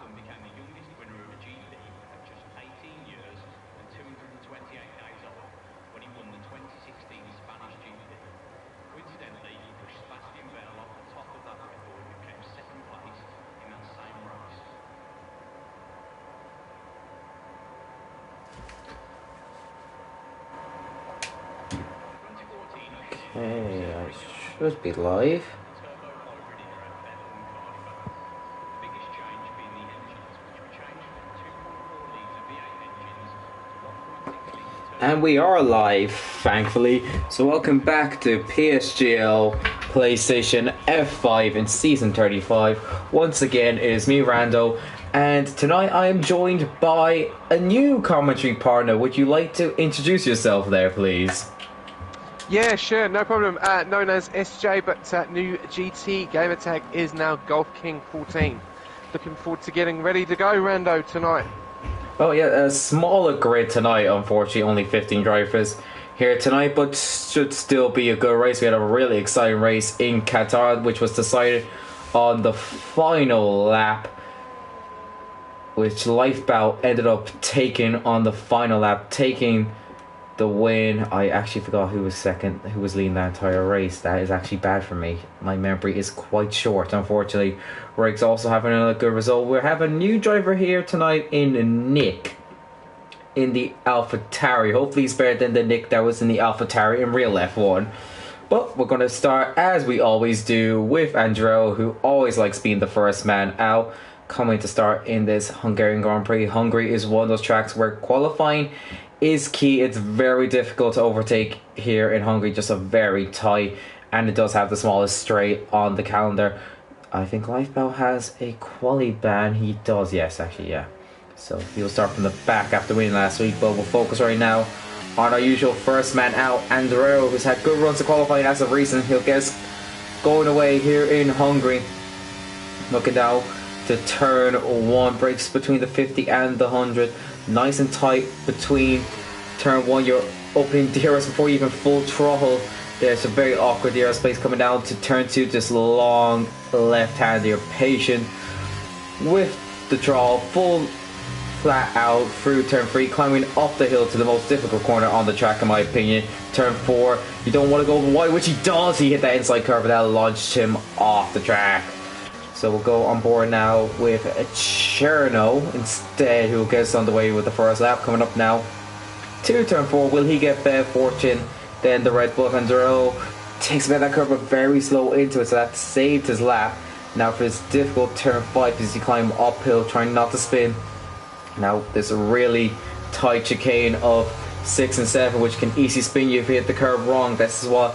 and became the youngest winner of a GP at just 18 years and 228 days old when he won the 2016 Spanish GP. Coincidentally, he pushed Sebastian Vettel off the top of that record, who came second place in that same race. Okay, I should be live. And we are live, thankfully. So welcome back to PSGL PlayStation F5 in Season 35. Once again, it is me, Rando, and tonight I am joined by a new commentary partner. Would you like to introduce yourself there, please? Yeah, sure, no problem. Known as SJ, but new GT gamertag is now Golf King 14. Looking forward to getting ready to go, Rando, tonight. Oh yeah, a smaller grid tonight, unfortunately, only 15 drivers here tonight, but should still be a good race. We had a really exciting race in Qatar, which was decided on the final lap, which Lifebout ended up taking on the final lap, taking the win. I actually forgot who was second, who was leading that entire race. That is actually bad for me. My memory is quite short, unfortunately. Riggs also having another good result. We have a new driver here tonight in Nick in the AlphaTauri. Hopefully he's better than the Nick that was in the AlphaTauri in real F1. But we're going to start, as we always do, with Andreo, who always likes being the first man out, coming to start in this Hungarian Grand Prix. Hungary is one of those tracks where qualifying is key. It's very difficult to overtake here in Hungary, just a very tight, and it does have the smallest straight on the calendar. I think Lifebout has a quali ban. He does, yes, actually, yeah. So he'll start from the back after winning last week, but we'll focus right now on our usual first man out, Andreo, who's had good runs to qualifying as of recent. He'll get us going away here in Hungary. Looking now to turn one, breaks between the 50 and the 100. Nice and tight between turn one. You're opening DRS before you even full throttle. There's a very awkward DRS space coming down to turn two. Just long left hand. You're patient with the draw. Full flat out through turn three, climbing up the hill to the most difficult corner on the track in my opinion. Turn four. You don't want to go wide, which he does. He hit that inside curve and that launched him off the track. So we'll go on board now with Cherno instead, who will get us on the way with the first lap. Coming up now to turn 4. Will he get better fortune than the Red Bull? Andreo takes about that curve but very slow into it, so that saved his lap. Now for this difficult turn 5 as you climb uphill, trying not to spin. Now this really tight chicane of 6 and 7, which can easily spin you if you hit the curve wrong. This is what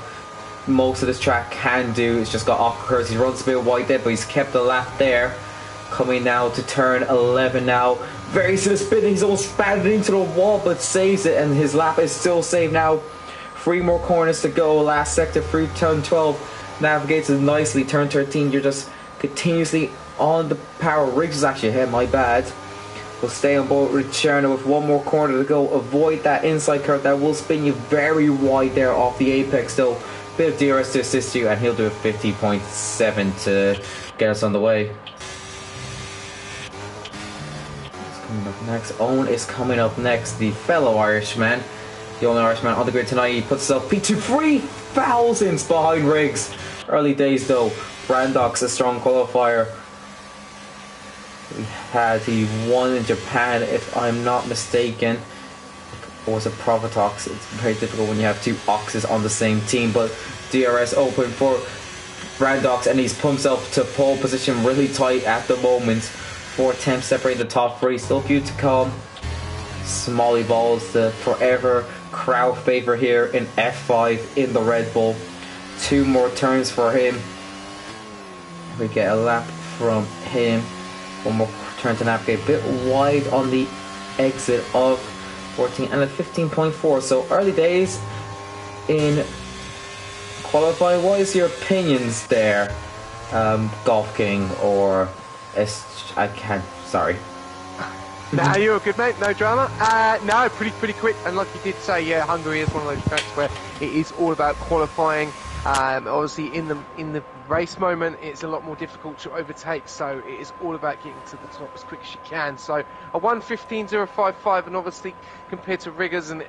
most of this track can do. It's just got awkward curves. He runs a bit wide there, but he's kept the lap there. Coming now to turn 11 now. Very slow spinning. He's almost spatted into the wall, but saves it, and his lap is still saved now. 3 more corners to go. Last sector through turn 12. Navigates it nicely. Turn 13, you're just continuously on the power. Riggs is actually ahead, my bad. We'll stay on board with Cherno with 1 more corner to go. Avoid that inside curve that will spin you very wide there off the apex though. Bit of DRS to assist you, and he'll do a 50.7 to get us on the way. What's coming up next? Owen is coming up next, the fellow Irishman. The only Irishman on the grid tonight. He puts himself P2 3 thousandths behind Riggs. Early days though. Brandok's a strong qualifier. He won in Japan, if I'm not mistaken. Or was it Provatox? It's very difficult when you have 2 Oxes on the same team, but DRS open for Brandox, and he's put himself to pole position really tight at the moment. 4 attempts separate the top 3, still few to come. Smalley Balls, the forever crowd favourite here in F5 in the Red Bull. 2 more turns for him. We get a lap from him. 1 more turn to navigate, a bit wide on the exit of 14 and a 15.4. So early days in qualifying. What is your opinions there, Golf King or I can't. Sorry. Nah, you're good, mate. No drama. No, pretty quick. And like you did say, yeah, Hungary is one of those tracks where it is all about qualifying. Obviously, in the race moment, it's a lot more difficult to overtake, so it is all about getting to the top as quick as you can. So a 1:15.055, and obviously compared to Riggers and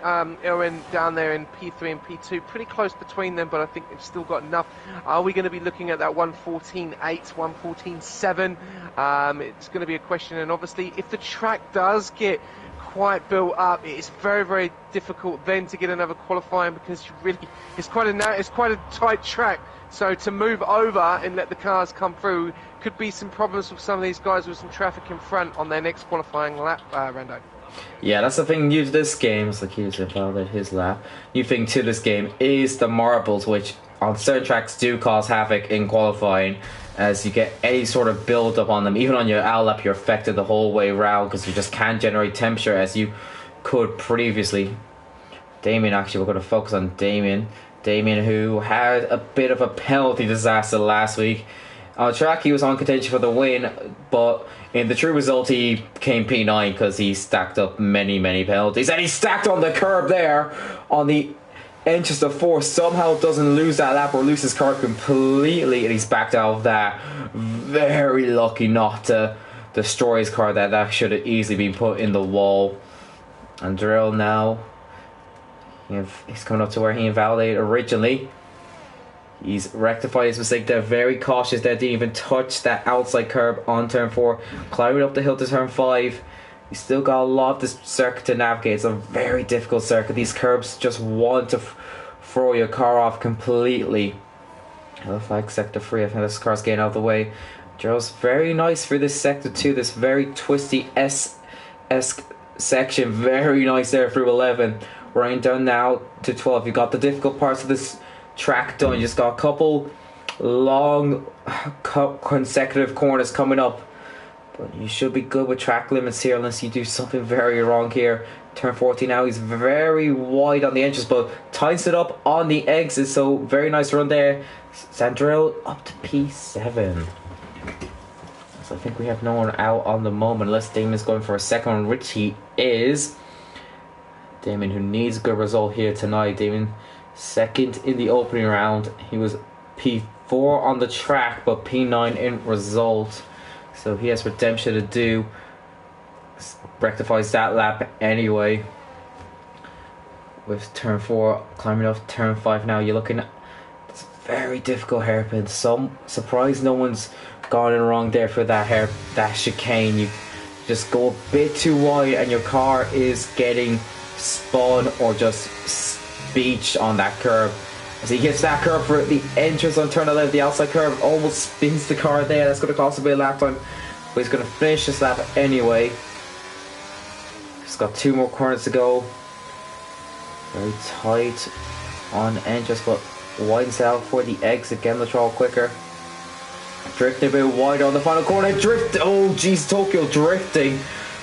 Irwin down there in P3 and P2, pretty close between them, but I think they've still got enough. Are we going to be looking at that 1:14.8, 1:14.7? It's going to be a question, and obviously if the track does get quite built up, it's very, very difficult then to get another qualifying, because it's quite a tight track. So to move over and let the cars come through could be some problems with some of these guys with some traffic in front on their next qualifying lap, Rando. Yeah, that's the thing new to this game. It's like he's about his lap. New thing to this game is the marbles, which on certain tracks do cause havoc in qualifying, as you get any sort of build up on them. Even on your L lap, you're affected the whole way around because you just can't generate temperature as you could previously. Damien, actually, we're going to focus on Damien. Damien, who had a bit of a penalty disaster last week. On track, he was on contention for the win, but in the true result, he came P9 because he stacked up many, many penalties. And he stacked on the curb there on the entrance of 4. Somehow doesn't lose that lap or lose his car completely, and he's backed out of that. Very lucky not to destroy his car. That should have easily been put in the wall. And Drill now, he's coming up to where he invalidated originally. He's rectified his mistake there. Very cautious there. Didn't even touch that outside curb on turn 4. Climbing up the hill to turn 5. He's still got a lot of this circuit to navigate. It's a very difficult circuit. These curbs just want to throw your car off completely. Yellow flag sector 3. I think this car's getting out of the way. Joe's very nice for this sector 2. This very twisty S-esque section. Very nice there through 11. Running down now to 12. You got the difficult parts of this track done. You just got a couple long consecutive corners coming up, but you should be good with track limits here unless you do something very wrong here. Turn 14 now, he's very wide on the entrance but tightens it up on the exit, so very nice run there. Sandrell up to P7. So I think we have no one out on the moment unless Damon's going for a second one, which he is. Damon, who needs a good result here tonight. Damon second in the opening round. He was P4 on the track but P9 in result, so he has redemption to do. Rectifies that lap anyway with turn 4. Climbing off turn 5 now. You're looking at this very difficult hairpin. Some surprise no one's gone in wrong there for that chicane. You just go a bit too wide and your car is getting spun or just beached on that curb. As he hits that curb for the entrance on turn 11, the outside curb almost spins the car there. That's going to cost a bit of lap time, but he's going to finish this lap anyway. He's got 2 more corners to go. Very tight on entrance, but widens out for the exit. Getting the throttle quicker. Drifting a bit wider on the final corner. Oh jeez, Tokyo drifting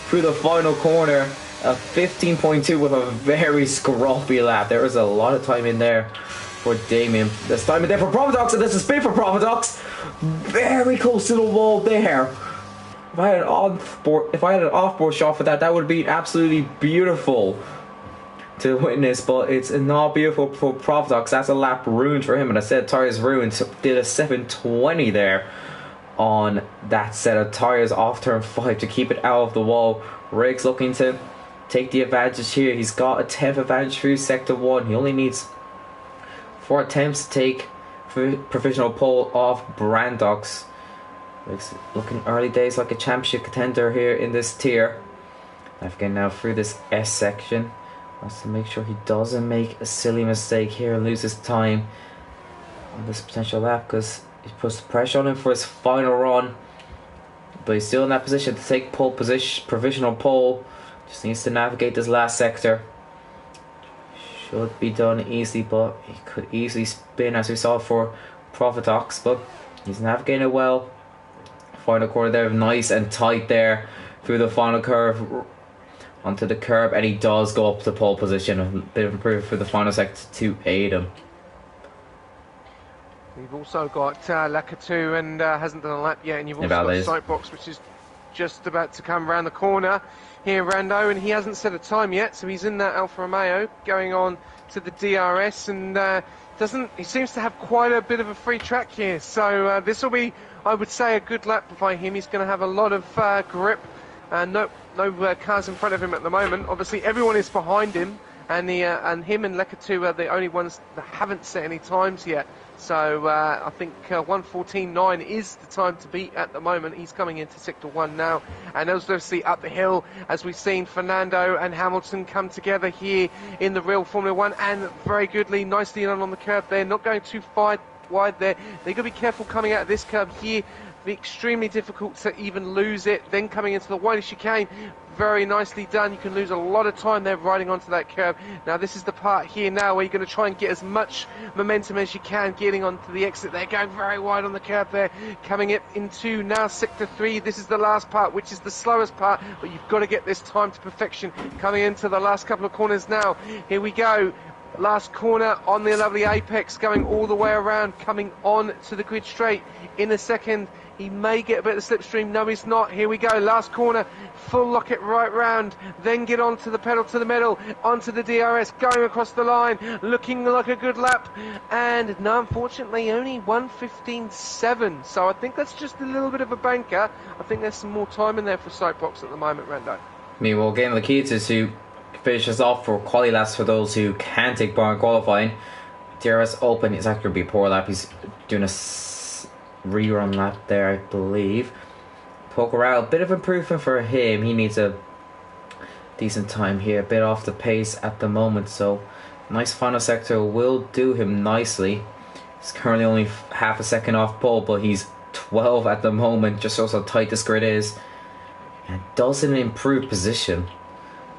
through the final corner. A 15.2 with a very scruffy lap. There was a lot of time in there for Damien. There's time in there for Providox, and there's a spin for Providox. Very close to the wall there. If I had an off-board shot for that, that would be absolutely beautiful to witness. But it's not beautiful for Providox. That's a lap ruined for him, and I said tires ruined. So did a 720 there on that set of tires off turn 5 to keep it out of the wall. Riggs looking to take the advantage here. He's got a 10th advantage through sector 1. He only needs 4 attempts to take provisional pole off Brandox. It's looking early days like a championship contender here in this tier. Again now through this S section. Wants to make sure he doesn't make a silly mistake here and loses time on this potential lap, because he puts the pressure on him for his final run. But he's still in that position to take pole position, provisional pole. Just needs to navigate this last sector. Should be done easily, but he could easily spin as we saw for Providox, but he's navigating it well. Final corner there, nice and tight there through the final curve onto the curb, and he does go up to pole position. A bit of improvement for the final sector to aid him. We've also got Lakatu and hasn't done a lap yet, and you've also got Sightbox, which is just about to come around the corner here, Rando, and he hasn't set a time yet, so he's in that Alfa Romeo going on to the DRS, and he seems to have quite a bit of a free track here, so this will be, I would say, a good lap by him. He's going to have a lot of grip, and no cars in front of him at the moment. Obviously everyone is behind him, and him and Lekatu are the only ones that haven't set any times yet. So I think 1:14.9 is the time to beat at the moment. He's coming into Sector 1 now. And obviously up the hill, as we've seen Fernando and Hamilton come together here in the real Formula 1. And very goodly, nicely on the curb there. Not going too far wide there. They've got to be careful coming out of this curb here. Be extremely difficult to even lose it. Then coming into the wide chicane, very nicely done. You can lose a lot of time there riding onto that curb. Now this is the part here now where you're going to try and get as much momentum as you can getting onto the exit there, going very wide on the curb there, coming it into now Sector 3. This is the last part, which is the slowest part, but you've got to get this time to perfection. Coming into the last couple of corners now. Here we go. Last corner on the lovely apex, going all the way around, coming on to the grid straight in a second. He may get a bit of slipstream. No, he's not. Here we go. Last corner. Full lock it right round. Then get onto the pedal to the metal. Onto the DRS. Going across the line. Looking like a good lap. And no, unfortunately, only 1:15.7. So I think that's just a little bit of a banker. I think there's some more time in there for Soapbox at the moment, Rando. Meanwhile, again, the key is to finish this off for quali laps for those who can take part in qualifying. DRS open. It's actually going to be a poor lap. He's doing a rerun lap there, I believe. Poker out, a bit of improvement for him. He needs a decent time here, a bit off the pace at the moment, so nice final sector will do him nicely. He's currently only half a second off pole, but he's 12 at the moment. Just shows how tight this grid is, and doesn't improve position,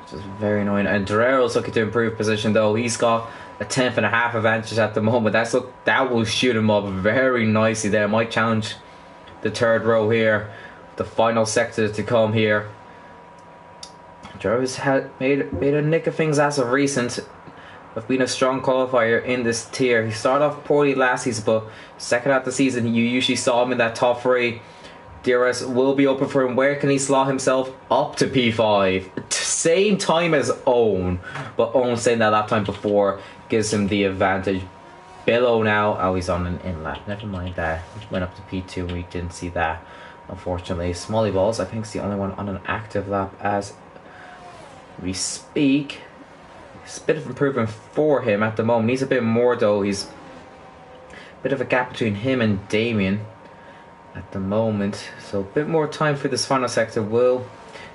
which is very annoying. And Durero's looking to improve position though. He's got a 10.5 advantage at the moment. That will shoot him up very nicely there. Might challenge the third row here. The final sector to come here. Jarvis had made a nick of things as of recent, of being a strong qualifier in this tier. He started off poorly last season, but second half of the season you usually saw him in that top 3. DRS will be open for him. Where can he slot himself? Up to P5. Same time as Owen, but Owen saying that lap time before gives him the advantage. Below now. Oh, he's on an in lap. Never mind that. Went up to P2. We didn't see that, unfortunately. Smalley Balls, I think, is the only one on an active lap as we speak. It's a bit of improvement for him at the moment. He's a bit more though. He's a bit of a gap between him and Damien at the moment. So a bit more time for this final sector. We'll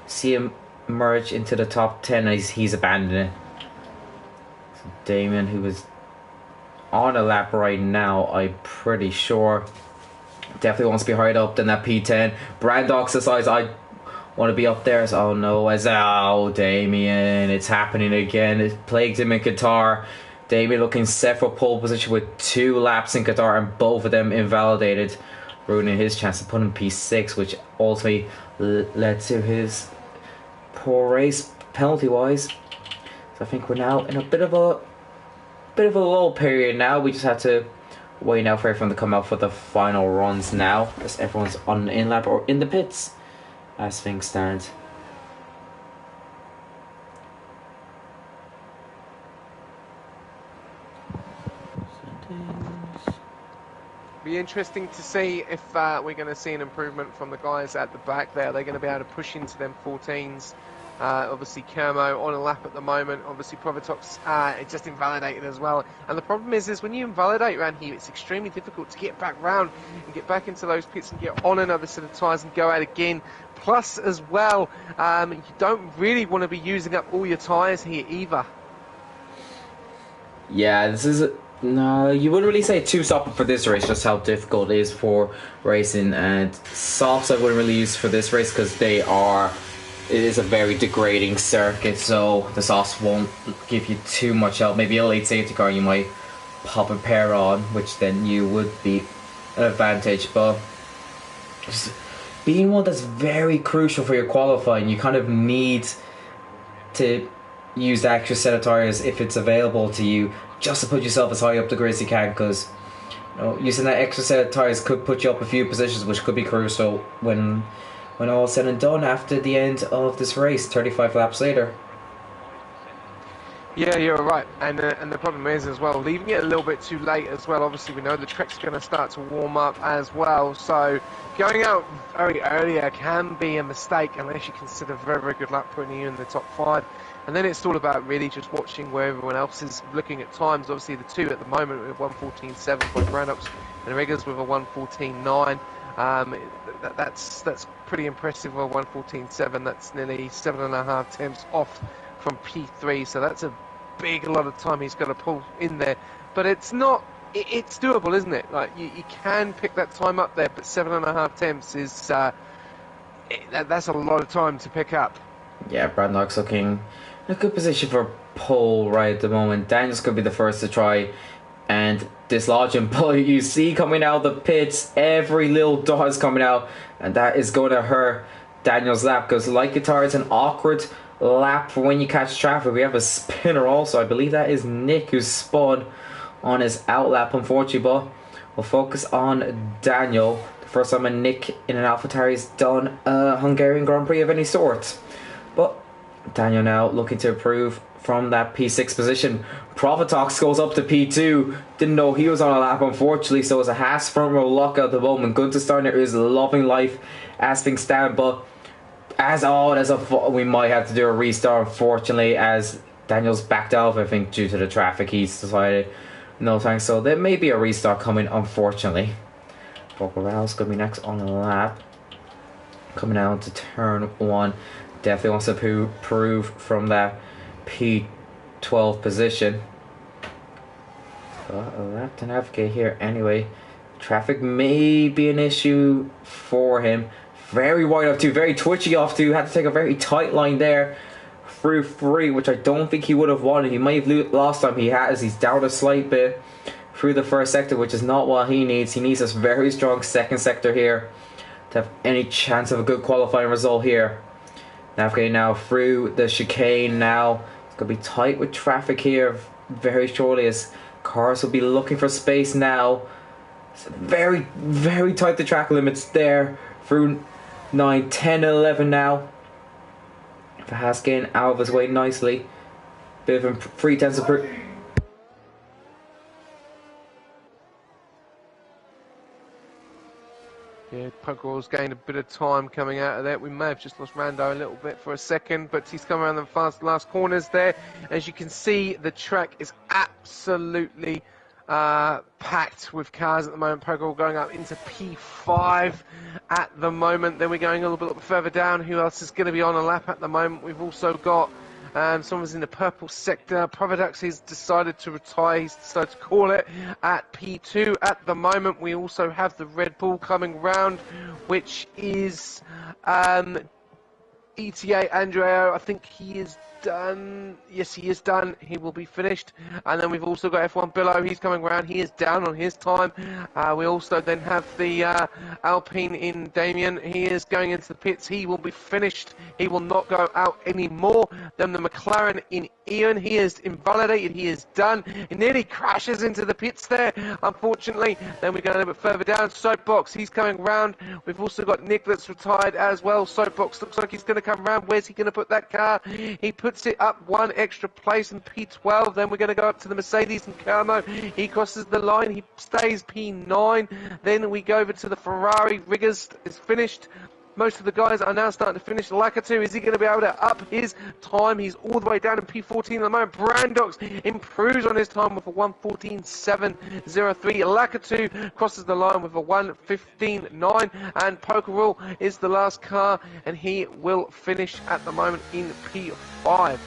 see him merge into the top 10 as he's abandoning it. So Damien, who is on a lap right now, I'm pretty sure, definitely wants to be higher up than that P10. Brandox decides I want to be up there. So, oh no, Damien, it's happening again. It plagued him in Qatar. Damien looking set for pole position with 2 laps in Qatar and both of them invalidated, ruining his chance to put him P6, which ultimately led to his poor race penalty wise. So I think we're now in a bit of a lull period now. We just had to wait now for everyone to come out for the final runs now, as everyone's on the in lap or in the pits as things stand. Be interesting to see if we're going to see an improvement from the guys at the back there. They're going to be able to push into them 14s. Obviously Kermo on a lap at the moment. Obviously Provatox it's just invalidated as well. And the problem is when you invalidate around here, it's extremely difficult to get back round and get back into those pits and get on another set of tyres and go out again. Plus as well, you don't really want to be using up all your tyres here either. Yeah, this is no, you wouldn't really say too soft for this race, just how difficult it is for racing. And softs I wouldn't really use for this race because it is a very degrading circuit, so the softs won't give you too much help. Maybe a late safety car you might pop a pair on, which then you would be an advantage, but just being one that's very crucial for your qualifying, you kind of need to use the extra set of tyres if it's available to you, just to put yourself as high up the grid as you can, because using that extra set of tyres could put you up a few positions, which could be crucial when when all said and done after the end of this race, 35 laps later. Yeah, you're right, and the problem is as well, leaving it a little bit too late as well. Obviously, we know the track's going to start to warm up as well, so going out very earlier can be a mistake unless you consider very, very good luck putting you in the top 5. And then it's all about really just watching where everyone else is looking at times. Obviously, the two at the moment with 1:14.7 for Brandox and Riggers with a 1:14.9. That's pretty impressive. A 1:14.7. That's nearly 7.5 temps off from P3. So that's a lot of time he's got to pull in there. But it's not. It's doable, isn't it? Like you can pick that time up there, but 7.5 temps is that's a lot of time to pick up. Yeah, Brandock's looking in a good position for pole right at the moment. Daniels could be the first to try and dislodge him, but you see coming out of the pits, every little dot is coming out, and that is going to hurt Daniels' lap, because like guitar, it's an awkward lap for when you catch traffic. We have a spinner also. I believe that is Nick who's spun on his out lap, unfortunately, but we'll focus on Daniel. The first time a Nick in an AlphaTauri has done a Hungarian Grand Prix of any sort. But Daniel now looking to improve from that P6 position. Profitox goes up to P2. Didn't know he was on a lap, unfortunately, so it's a Haas front row lockout at the moment. Gunther Steiner is loving life as things stand, but we might have to do a restart, unfortunately, as Daniel's backed off, I think, due to the traffic. He's decided no thanks, so there may be a restart coming, unfortunately. Borgerell's going to be next on the lap, coming out to turn 1. Definitely wants to improve from that P12 position. Got a lap to navigate here anyway. Traffic may be an issue for him. Very wide off 2, very twitchy off 2. Had to take a very tight line there through 3, which I don't think he would have wanted. He might have lost time. He has. He's down a slight bit through the first sector, which is not what he needs. He needs this very strong second sector here to have any chance of a good qualifying result here. Navigating now through the chicane now. It's going to be tight with traffic here very shortly, as cars will be looking for space now. It's very, very tight, the track limits there through 9, 10, 11 now. Verhaas getting out of his way nicely. Bit of 3 tenths of Yeah, Pokerall's gained a bit of time coming out of that. We may have just lost Rando a little bit for a second, but he's come around the last corners there. As you can see, the track is absolutely packed with cars at the moment. Pokerall going up into P5 at the moment. Then we're going a little bit further down. Who else is going to be on a lap at the moment? We've also got someone's in the purple sector. Providux has decided to retire. He's decided to call it at P2 at the moment. We also have the Red Bull coming round, which is ETA Andreo. I think he is done. Yes, he is done. He will be finished. And then we've also got F1 Billow. He's coming around. He is down on his time. We also then have the Alpine in Damien. He is going into the pits. He will be finished. He will not go out anymore. Then the McLaren in Ian. He is invalidated. He is done. He nearly crashes into the pits there, unfortunately. Then we go a little bit further down. Soapbox. He's coming round. We've also got Nick that's retired as well. Soapbox looks like he's going to come round. Where's he going to put that car? He puts it up 1 extra place in P12. Then we're going to go up to the Mercedes and Kermo. He crosses the line. He stays P9. Then we go over to the Ferrari. Riggers is finished. Most of the guys are now starting to finish. Lakatu, is he going to be able to up his time? He's all the way down in P14 at the moment. Brandox improves on his time with a 1:14.703. Lakatu crosses the line with a 1:15.9. And Pokerall is the last car, and he will finish at the moment in P5.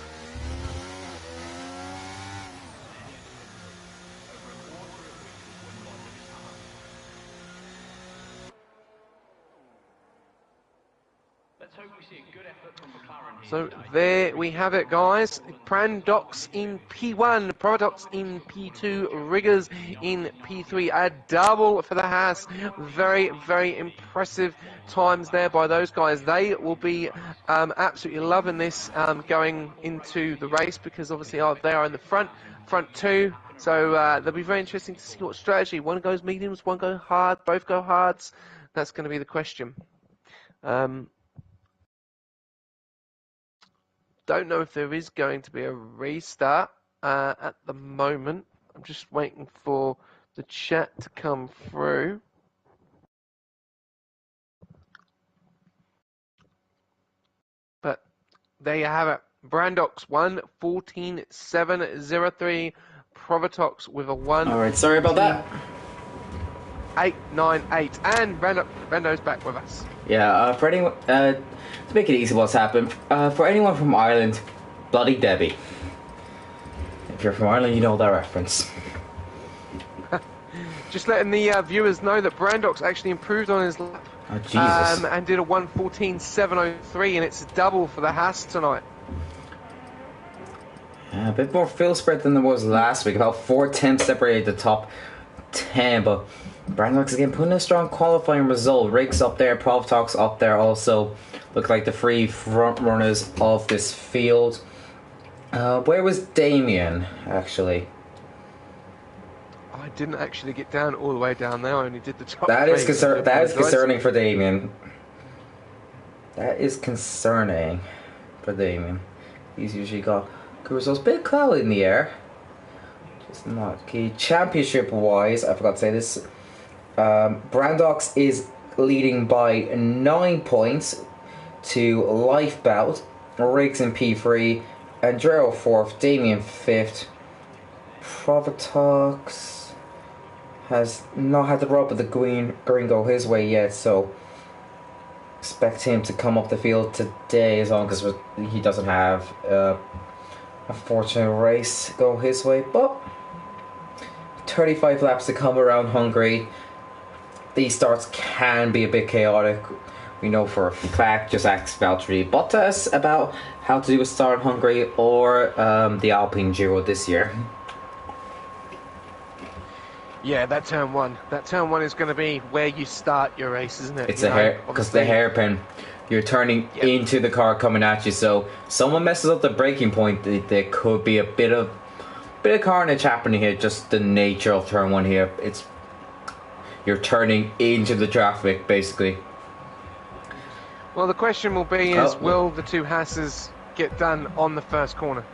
So there we have it, guys. Brandox in P1, Prodox in P2, Riggers in P3. A double for the Haas. Very, very impressive times there by those guys. They will be absolutely loving this going into the race, because obviously they are in the front two. So they'll be very interesting to see what strategy. One goes mediums, one go hard, both go hards. That's going to be the question. don't know if there is going to be a restart at the moment. I'm just waiting for the chat to come through. But there you have it. Brandox 1:14.703. Provatox with a 1. All right, sorry about that. 898, and Brando's back with us. Yeah, for anyone, to make it easy, what's happened? For anyone from Ireland, Bloody Debbie. If you're from Ireland, you know that reference. Just letting the viewers know that Brandox actually improved on his lap. Oh, Jesus. And did a 1:14.703, and it's a double for the Haas tonight. Yeah, a bit more field spread than there was last week. About 4 tenths separated the top 10, but Brandox again putting a strong qualifying result. Riggs up there, Provatox up there also. Look like the three front runners of this field. Where was Damien, actually? I didn't actually get down all the way down there. I only did the top. That is three. that is concerning for Damien. That is concerning for Damien. He's usually got good results. Bit cloudy in the air. Just not key. Championship wise, I forgot to say this. Brandox is leading by 9 points to Lifebout. Riggs in P3. Andreo 4th. Damien 5th. Provatox has not had the rub of the green go his way yet, so expect him to come up the field today as long as he doesn't have a fortunate race go his way. But 35 laps to come around Hungary. These starts can be a bit chaotic. We know for a fact, just ask Valtteri Bottas about how to do a start in Hungary or the Alpine Giro this year. Yeah, that turn one. That turn one is going to be where you start your race, isn't it? It's because the hairpin, you're turning into the car coming at you. So someone messes up the braking point, there could be a bit of carnage happening here. Just the nature of turn one here. You're turning into the traffic basically. Well, the question will be will the two Hasses get done on the first corner?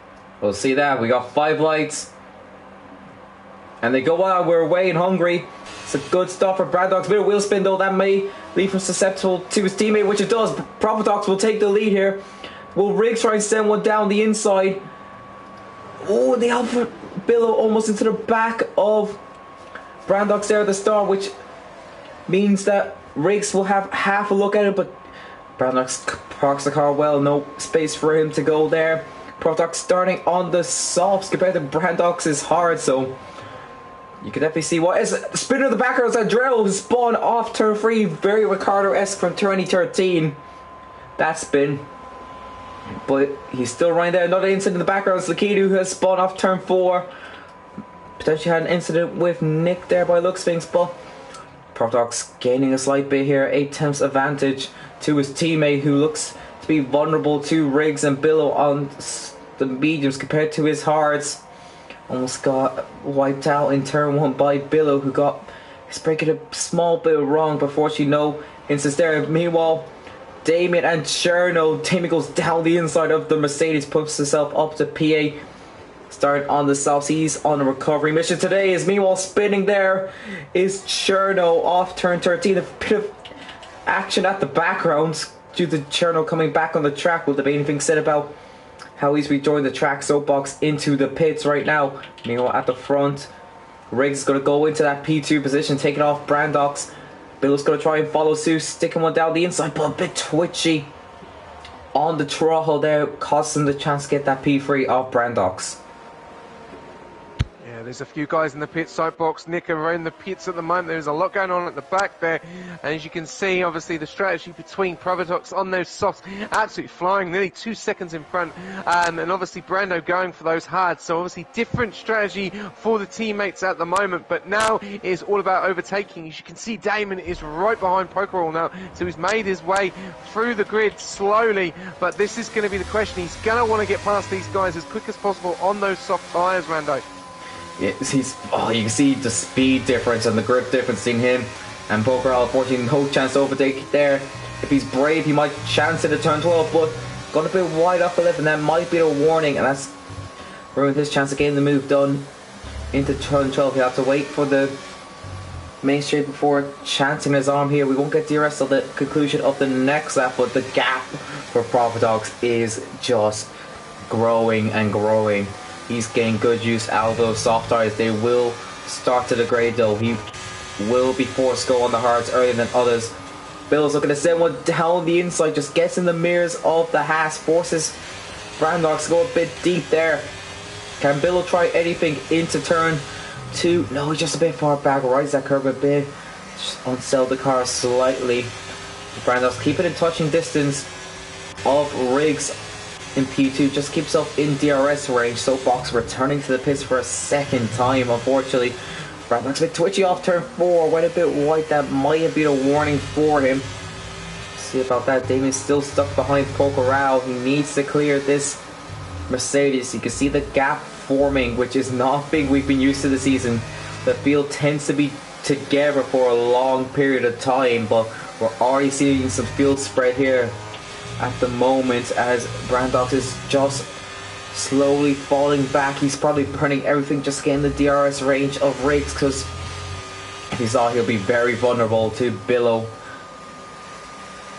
We'll see that. We got 5 lights. And they go out, we're away in Hungary. It's a good stop for Brandox. Bit of wheel spin though, that may leave him susceptible to his teammate, which it does. Provatox will take the lead here. Will Riggs try and send one down the inside? Oh, the Alpha Billow almost into the back of Brandox there at the start, which means that Riggs will have half a look at it, but Brandox parks the car well, no space for him to go there. Provatox starting on the softs compared to Brandox's hard, so you can definitely see what is spinner of the background that drill who spawned off turn 3, very Ricardo-esque from 2013. That spin. But he's still running there. Another incident in the background is Lakitu who has spawned off turn 4. Potentially had an incident with Nick there by looks things, but Provatox gaining a slight bit here. 8 tenths advantage to his teammate who looks to be vulnerable to Riggs and Billow on the mediums compared to his hards. Almost got wiped out in turn 1 by Billow, who got his braking a small bit wrong, but fortunately no instance there. Meanwhile, Damien and Cherno. Damien goes down the inside of the Mercedes, puts himself up to PA. Starting on the south, he's on a recovery mission today. Is meanwhile spinning there is Cherno off turn 13. A bit of action at the background due to Cherno coming back on the track. Will there be anything said about how he's rejoined the track soapbox into the pits right now? Meanwhile, at the front, Riggs is going to go into that P2 position, taking off Brandox. Billow's going to try and follow suit, sticking one down the inside, but a bit twitchy on the throttle there, costing the chance to get that P3 off Brandox. Yeah, there's a few guys in the pit soapbox. Nick are in the pits at the moment. There's a lot going on at the back there. And as you can see, obviously, the strategy between Provatox on those softs, absolutely flying, nearly 2 seconds in front. And obviously, Brando going for those hards. So obviously, different strategy for the teammates at the moment. But now it's all about overtaking. As you can see, Damon is right behind Pokerall now. So he's made his way through the grid slowly. But this is going to be the question. He's going to want to get past these guys as quick as possible on those soft tyres, Rando. Yeah, you can see the speed difference and the grip difference in him and Pokerall. Unfortunately, no chance to overtake there. If he's brave, he might chance it at turn 12, but Got a bit wide off the lip, and that might be a warning, and that's ruined his chance of getting the move done into turn 12. He'll have to wait for the main straight before chancing his arm here. We won't get DRS till the conclusion of the next lap, but the gap for Profit Dogs is just growing and growing. He's getting good use out of those soft tires. They will start to degrade though. He will be forced to go on the hards earlier than others. Bill's looking to send one down the inside, just gets in the mirrors of the Haas, forces Brandox to go a bit deep there. Can Bill try anything into turn 2? No, he's just a bit far back, rides that curve a bit, just unsettled the car slightly. Brandox keep it in touching distance of Riggs in P2, just keeps himself in DRS range. Soapbox returning to the pits for a second time, unfortunately. Brandox a bit twitchy off turn 4, went a bit wide, that might have been a warning for him. See about that, Damien's still stuck behind Pocorao. He needs to clear this Mercedes. You can see the gap forming, which is not big. We've been used to the season. The field tends to be together for a long period of time, but we're already seeing some field spread here at the moment as Brandox is just slowly falling back. He's probably burning everything just getting the DRS range of Riggs, because if he's all, he'll be very vulnerable to Billow,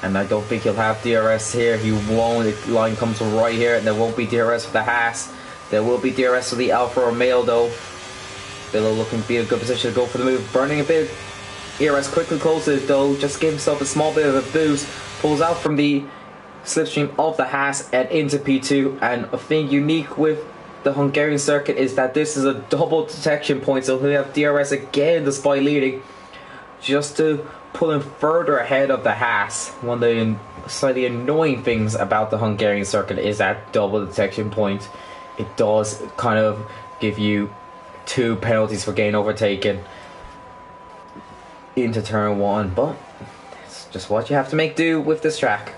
and I don't think he'll have DRS here. He won't. The line comes right here, and there won't be DRS for the Haas. There will be DRS for the Alfa Romeo though. Billow looking to be in a good position to go for the move, burning a bit. ERS quickly closes though, just give himself a small bit of a boost, pulls out from the slipstream of the Haas and into P2. And a thing unique with the Hungarian circuit is that this is a double detection point, so he'll have DRS again despite leading, just to pull him further ahead of the Haas. One of the slightly annoying things about the Hungarian circuit is that double detection point. It does kind of give you 2 penalties for getting overtaken into turn 1, but it's just what you have to make do with this track.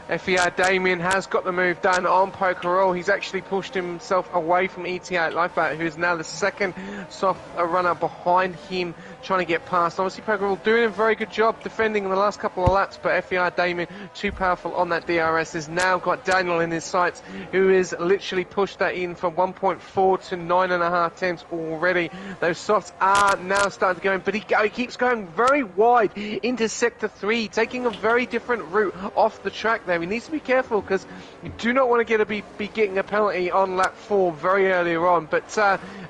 FER Damien has got the move done on Pokerol. He's actually pushed himself away from ET8 Lifeboat, who is now the second soft runner behind him, trying to get past. Obviously, Pokerol doing a very good job defending in the last couple of laps, but FER Damien too powerful on that DRS. Has now got Daniel in his sights, who has literally pushed that in from 1.4 to 9.5 tenths already. Those softs are now starting to go in, but he keeps going very wide into Sector 3, taking a very different route off the track there. He needs to be careful, because you do not want to be getting a penalty on lap 4 very earlier on. But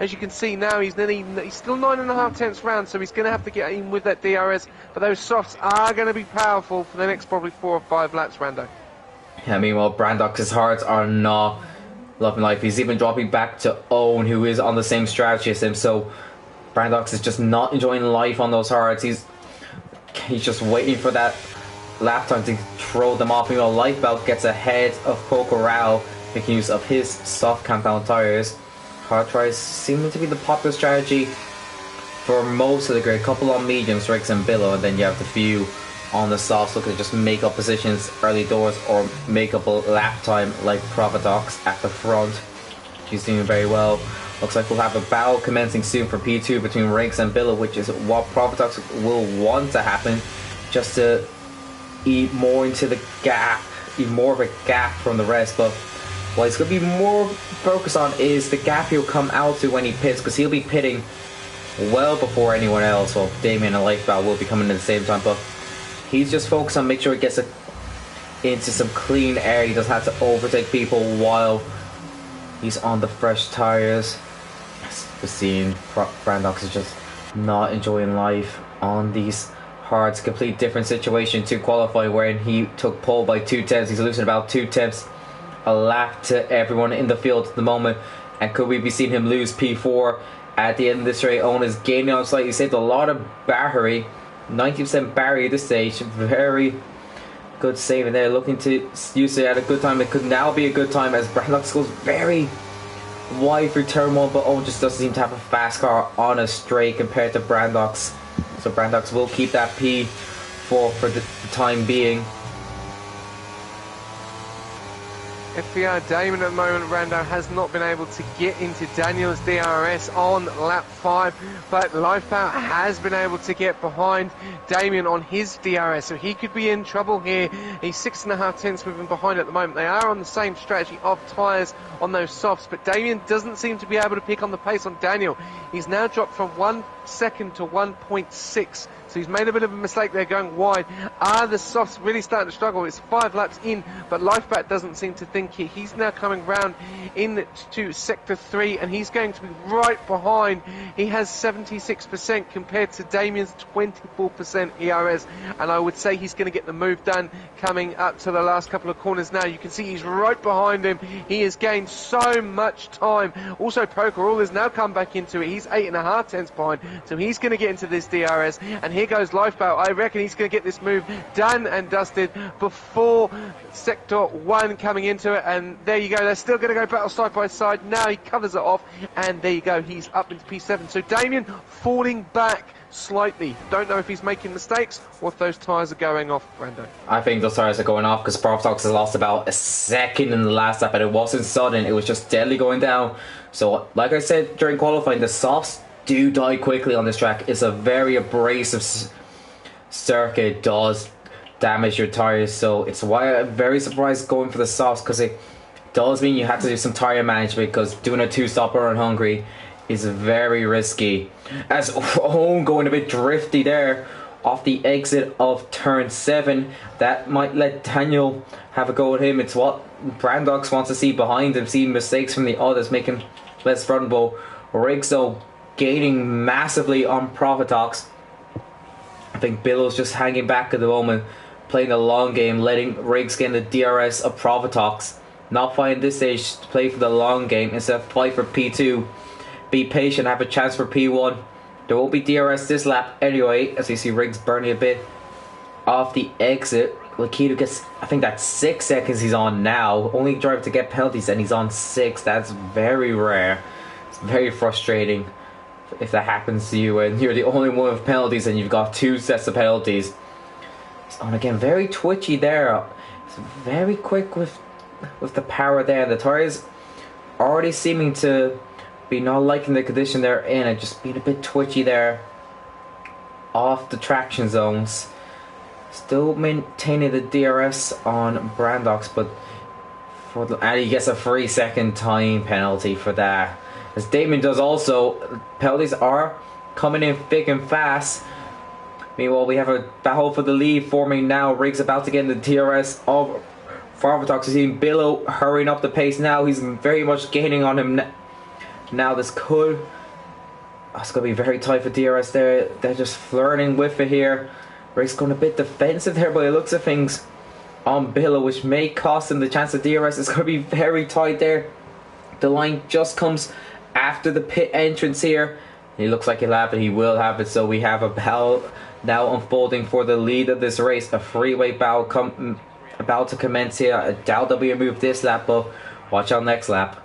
as you can see now, he's still 9.5 tenths round, so he's going to have to get in with that DRS. But those softs are going to be powerful for the next probably 4 or 5 laps, Rando. Yeah, meanwhile, Brandox's hards are not loving life. He's even dropping back to Owen, who is on the same strategy as him. So Brandox is just not enjoying life on those hards. He's just waiting for that lap time to throw them off. Meanwhile, Lifebelt gets ahead of Pocorao, making use of his soft compound tires. Hard tries seeming to be the popular strategy for most of the grid. Couple on mediums, Riggs and Billow, and then you have the few on the softs looking to just make up positions early doors or make up a lap time, like Profitox at the front. She's doing very well. Looks like we'll have a battle commencing soon for P2 between Riggs and Billow, which is what Profitox will want to happen, just to eat more into the gap, eat more of a gap from the rest. But what he's going to be more focused on is the gap he'll come out to when he pits, because he'll be pitting well before anyone else. Well, Damien and Lifeboat will be coming at the same time, but he's just focused on making sure he gets into some clean air. He doesn't have to overtake people while he's on the fresh tires. The scene, Brandox is just not enjoying life on these hards. Complete different situation to qualify, wherein he took pole by 2 tenths. He's losing about 2 tenths a lap to everyone in the field at the moment. And could we be seeing him lose P4 at the end of this straight? Owen is gaining on slightly. He saved a lot of battery, 90% battery at this stage. Very good saving there, looking to use it at a good time. It could now be a good time as Brandox goes very wide through turn 1, but Owen just doesn't seem to have a fast car on a straight compared to Brandox. So Brandox will keep that P4 for the time being. FPR Damon at the moment, Rando, has not been able to get into Daniel's DRS on lap 5, but Lifeboat has been able to get behind Damien on his DRS, so he could be in trouble here. He's 6.5 tenths moving behind at the moment. They are on the same strategy of tyres on those softs, but Damien doesn't seem to be able to pick on the pace on Daniel. He's now dropped from 1 second to 1.6. So he's made a bit of a mistake there going wide. The softs really starting to struggle. It's 5 laps in, but Lifebat doesn't seem to think he's now coming round into sector 3, and he's going to be right behind. He has 76% compared to Damien's 24% ERS, and I would say he's going to get the move done coming up to the last couple of corners now. You can see he's right behind him. He has gained so much time. Also, Pokerall has now come back into it. He's 8.5 tenths behind, so he's going to get into this DRS, and here goes Lifeboat. I reckon he's going to get this move done and dusted before Sector 1 coming into it. And there you go. They're still going to go battle side by side. Now he covers it off. And there you go. He's up into P7. So Damien falling back slightly. Don't know if he's making mistakes or if those tyres are going off, Brando. I think those tyres are going off because Profitox has lost about a second in the last lap, and it wasn't sudden. It was just deadly going down. So, like I said during qualifying, the softs do die quickly on this track. It's a very abrasive circuit. It does damage your tires, so it's why I'm very surprised going for the softs, because it does mean you have to do some tire management, because doing a 2-stopper in Hungary is very risky. As going a bit drifty there off the exit of turn 7, that might let Daniel have a go at him. It's what Brandox wants to see behind him, see mistakes from the others, make him less vulnerable. Riggs though gaining massively on Profitox. I think Billow's just hanging back at the moment, playing the long game, letting Riggs get the DRS of Profitox. Not finding this stage to play for the long game instead of fight for P2. Be patient, have a chance for P1. There won't be DRS this lap anyway, as you see Riggs burning a bit off the exit. Lakito gets, I think that's 6 seconds he's on now. Only driver to get penalties and he's on 6. That's very rare. It's very frustrating if that happens to you and you're the only one with penalties and you've got 2 sets of penalties. And again, very twitchy there. It's very quick with the power there. The tires already seeming to be not liking the condition they're in and just being a bit twitchy there off the traction zones. Still maintaining the DRS on Brandox, but and he gets a 3-second time penalty for that. As Damon does also, penalties are coming in thick and fast. Meanwhile, we have a battle for the lead forming now. Riggs about to get in the DRS of Farvatox. We're seeing Billow hurrying up the pace now. He's very much gaining on him now. This could... it's going to be very tight for DRS there. They're just flirting with it here. Riggs going a bit defensive there by the looks of things on Billow, which may cost him the chance of DRS. It's going to be very tight there. The line just comes after the pit entrance here. He looks like he'll have it. He will have it. So we have a battle now unfolding for the lead of this race. A freeway battle about to commence here. I doubt there'll be a move this lap, but watch out next lap.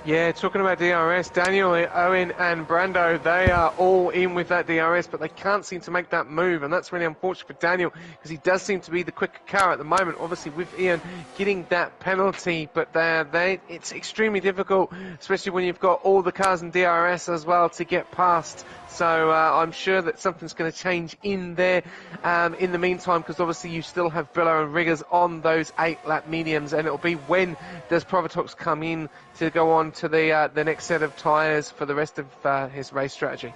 Yeah, talking about DRS, Daniel, Owen and Brando, they are all in with that DRS, but they can't seem to make that move, and that's really unfortunate for Daniel, because he does seem to be the quicker car at the moment, obviously with Ian getting that penalty, but it's extremely difficult, especially when you've got all the cars in DRS as well to get past. So I'm sure that something's going to change in there in the meantime, because obviously you still have Billow and Riggers on those 8-lap mediums, and it'll be when does Provatox come in to go on to the next set of tyres for the rest of his race strategy.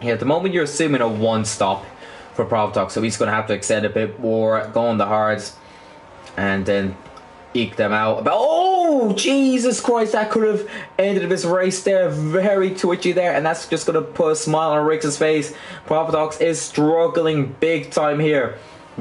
Yeah, at the moment you're assuming a 1-stop for Provatox, so he's going to have to extend a bit more, go on the hards, and then eke them out. Oh, Jesus Christ, that could have ended this race there. Very twitchy there, and that's just going to put a smile on Riggs' face. Provatox is struggling big time here.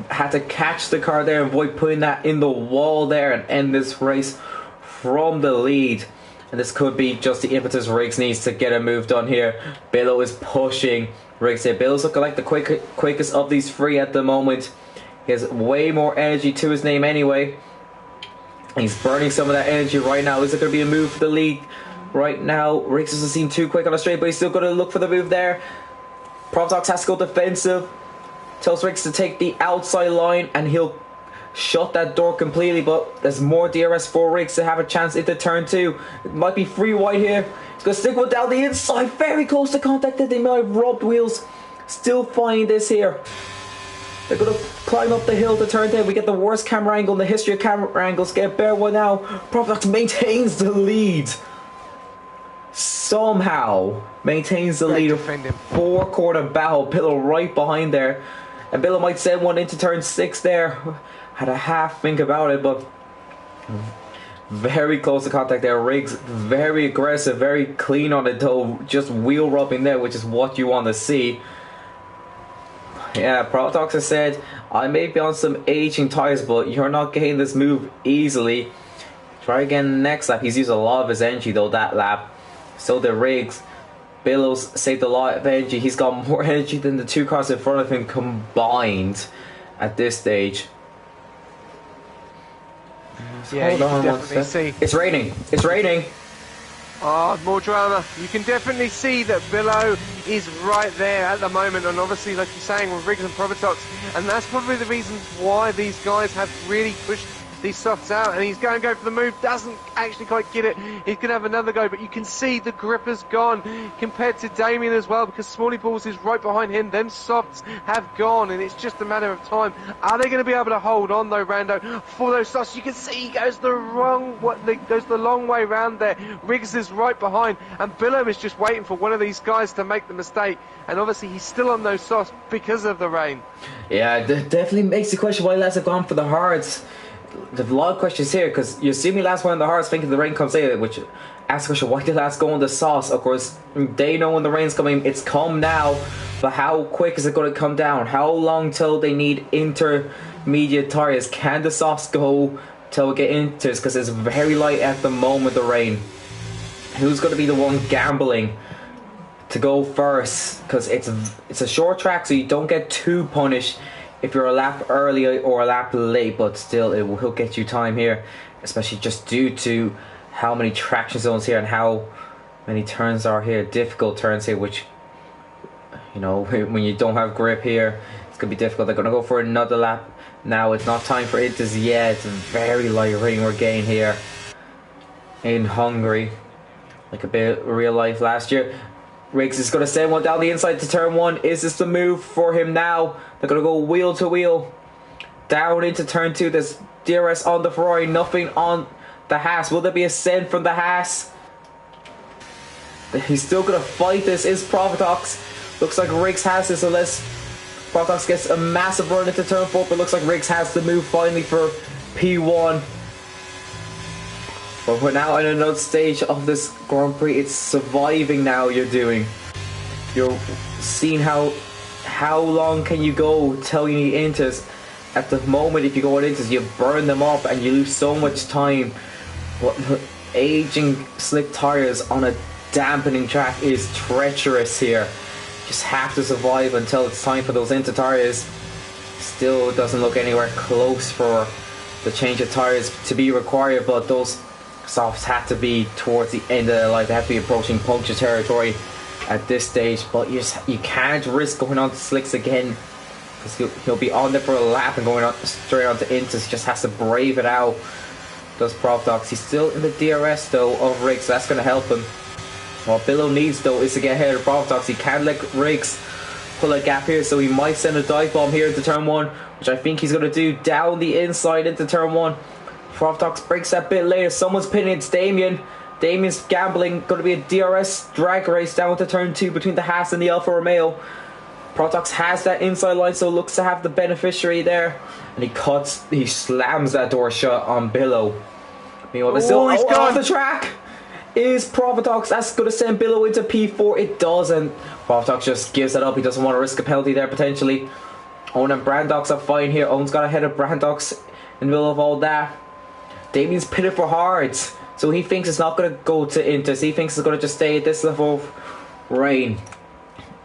Had to catch the car there and avoid putting that in the wall there and end this race from the lead. And this could be just the impetus Riggs needs to get a move done here. Billow is pushing Riggs here. Billow's looking like the quickest of these three at the moment. He has way more energy to his name anyway. He's burning some of that energy right now. Is it going to be a move for the lead right now? Riggs doesn't seem too quick on the straight, but he's still going to look for the move there. Provatox has to go defensive. tells Riggs to take the outside line, and he'll shut that door completely. But there's more DRS for Riggs to have a chance into turn 2. It might be free wide here. He's going to stick one down the inside, very close to contact. They might have rubbed wheels. Still find this here. They're going to climb up the hill to turn 10. We get the worst camera angle in the history of camera angles. Get a bear one now. Profitox maintains the lead. Somehow maintains the lead. 4-quarter battle. Pillow right behind there. And Billow might send one into turn 6 there. Had a half think about it, but very close to contact there. Riggs very aggressive, very clean on it though. Just wheel rubbing there, which is what you want to see. Yeah, Profitox has said, I may be on some aging tires, but you're not getting this move easily. Try again next lap. He's used a lot of his energy though that lap. So did Riggs. Billows saved a lot of energy. He's got more energy than the 2 cars in front of him combined at this stage. Yeah, hold on, definitely see. It's raining. It's raining. Oh, more drama. You can definitely see that Billow is right there at the moment, and obviously, like you're saying, with Riggs and Profitox, and that's probably the reasons why these guys have really pushed these softs out, and he's going to go for the move, doesn't actually quite get it. He's going to have another go, but you can see the grip has gone compared to Damien as well, because Smalley Balls is right behind him. Them softs have gone, and it's just a matter of time. Are they going to be able to hold on though, Rando, for those softs? You can see he goes the long way round there. Riggs is right behind, and Billow is just waiting for one of these guys to make the mistake, and obviously he's still on those softs because of the rain. Yeah, it definitely makes the question why lads have gone for the hards. There's a lot of questions here, because you see me last one on the hards thinking the rain comes later, which asks the question, why did last go on the sauce? Of course, they know when the rain's coming. It's come now, but how quick is it going to come down? How long till they need intermediate tires? Can the softs go till we get inters? Because it's very light at the moment, the rain. Who's going to be the one gambling to go first? Because it's a short track, so you don't get too punished if you're a lap early or a lap late, but still it will get you time here, especially just due to how many traction zones here and how many turns are here, difficult turns here, which, you know, when you don't have grip here, it's gonna be difficult. They're gonna go for another lap now. It's not time for it as yet. It's a very light rain we're getting here in Hungary, like a bit real life last year. Riggs is going to send one down the inside to turn 1. Is this the move for him now? They're going to go wheel to wheel down into turn 2. There's DRS on the Ferrari, nothing on the Haas. Will there be a send from the Haas? He's still going to fight this. Is Profitox? Looks like Riggs has this, unless Profitox gets a massive run into turn 4, but looks like Riggs has the move finally for P1. But we're now in another stage of this Grand Prix. It's surviving now. You're seeing how long can you go till you need inters. At the moment, if you go on inters, you burn them up and you lose so much time. But aging slick tires on a dampening track is treacherous here. Just have to survive until it's time for those inter tires. Still doesn't look anywhere close for the change of tires to be required, but those softs have to be towards the end of their life. They have to be approaching puncture territory at this stage, but you can't risk going on to slicks again, because he'll be on there for a lap and going on straight on to inters. He just has to brave it out. Does Profitox. He's still in the DRS though of Riggs, so that's going to help him. What Billow needs though is to get ahead of Profitox. He can't let Riggs pull a gap here, so he might send a dive bomb here into turn 1, which I think he's going to do down the inside into turn 1. Profitox breaks that bit later. Someone's pinning. It's Damien. Damien's gambling. Going to be a DRS drag race down to turn 2 between the Haas and the Alfa Romeo. Profitox has that inside line, so looks to have the beneficiary there. And he slams that door shut on Billow. Meanwhile, they're still off the track. Is Profitox. That's going to send Billow into P4. It does, and Profitox just gives it up. He doesn't want to risk a penalty there potentially. Owen and Brandox are fine here. Owen's got ahead of Brandox in the middle of all that. Damien's pitted for hards, so he thinks it's not going to go to inters. He thinks it's going to just stay at this level of rain.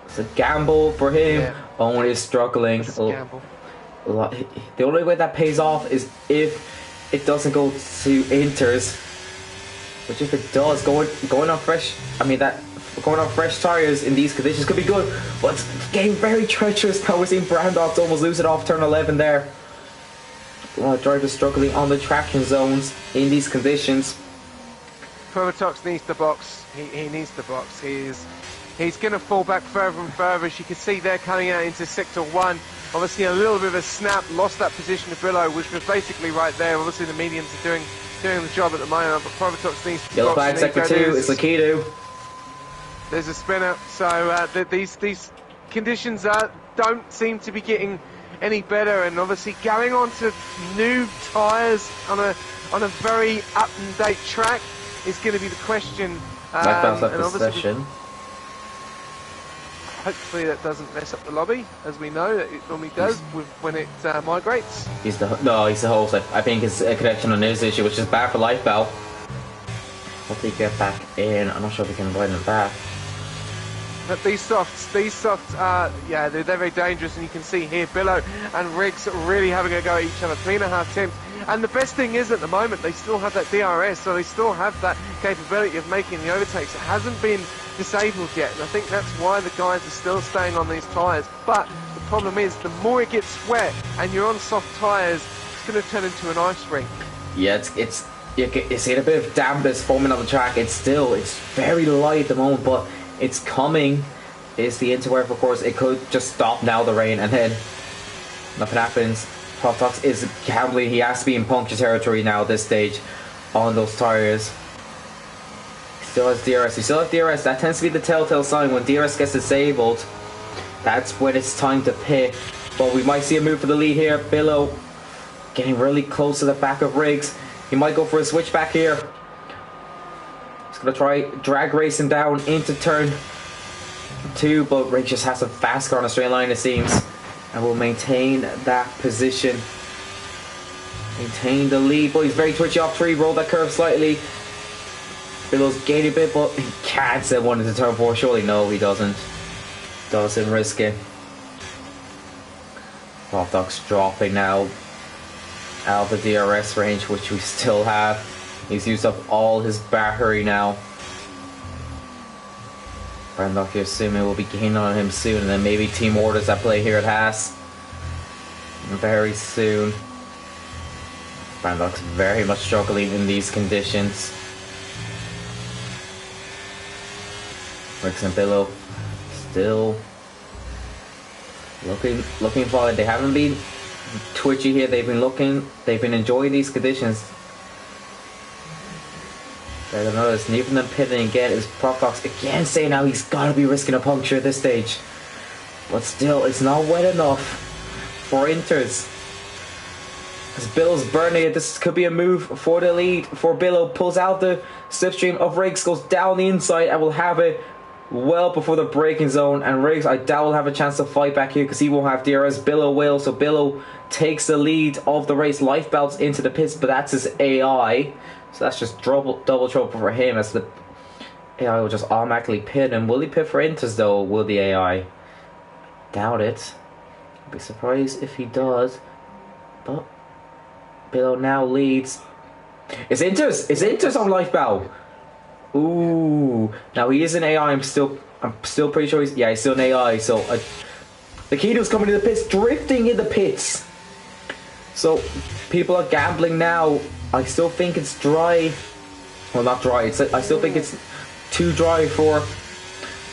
It's a gamble for him. Yeah. Owen is struggling. A lot. The only way that pays off is if it doesn't go to inters. Which if it does, going on fresh, I mean that going on fresh tyres in these conditions could be good, but it's getting very treacherous now. We're seeing Brandon almost lose it off turn 11 there. A lot of drivers struggling on the traction zones in these conditions. Protox needs the box. He needs the box. He's going to fall back further and further. As you can see, they're coming out into sector 1. Obviously, a little bit of a snap. Lost that position to Billow, which was basically right there. Obviously, the mediums are doing the job at the moment, but Protox needs the Yellow box. flag sector 2. It's Lakitu. There's a spinner. So these conditions don't seem to be getting any better, and obviously going on to new tyres on a very up and date track is going to be the question. And obviously hopefully that doesn't mess up the lobby, as we know that it normally does when it migrates. He's the host. I think it's a connection on his issue, which is bad for Lifebell. Hopefully get back in. I'm not sure if we can invite him back. But these softs, yeah, they're very dangerous, and you can see here Billow and Riggs really having a go at each other. 3.5 attempts, and the best thing is at the moment they still have that DRS, so they still have that capability of making the overtakes. It hasn't been disabled yet, and I think that's why the guys are still staying on these tyres. But the problem is, the more it gets wet and you're on soft tyres, it's going to turn into an ice rink. Yeah, it's seeing a bit of dampness forming on the track. It's very light at the moment, but it's coming. Is the interweb, of course. It could just stop now, the rain, and then nothing happens. Protox is gambling. He has to be in puncture territory now at this stage on those tyres. Still has DRS. He still has DRS. That tends to be the telltale sign. When DRS gets disabled, that's when it's time to pit. But we might see a move for the lead here. Billow getting really close to the back of Riggs. He might go for a switchback here. He's going to try drag racing down into turn 2, but Riggs just has a fast car on a straight line, it seems, and will maintain that position. Maintain the lead, but he's very twitchy off 3, roll that curve slightly. Billow's gaining a bit, but he can't send one into turn 4, surely. No, he doesn't. Doesn't risk it. Protox dropping now out of the DRS range, which we still have. He's used up all his battery now. Brandon, you're assuming we'll be gaining on him soon, and then maybe team orders at play here at Haas very soon. Brandon's very much struggling in these conditions. Riggs and Billow still looking forward. They haven't been twitchy here. They've been enjoying these conditions. There's another sneak from them pitting again. Is Protox again saying now he's got to be risking a puncture at this stage, but still it's not wet enough for Inters. As Billow's burning it, this could be a move for the lead. For Billow pulls out the slipstream of Riggs, goes down the inside, and will have it well before the braking zone. And Riggs, I doubt will have a chance to fight back here because he won't have DRS. Billow will, so Billow takes the lead of the race. Life belts into the pits, but that's his AI. So that's just double trouble for him, as the AI will just automatically pit him. Will he pit for Inters though? Will the AI? Doubt it. I'd be surprised if he does. But Billow now leads. It's Inters on Lifebell. Ooh. Now he is an AI. I'm still pretty sure he's still an AI. So the Keto's coming to the pits, drifting in the pits. So people are gambling now. I still think it's dry. Well, not dry. I still think it's too dry for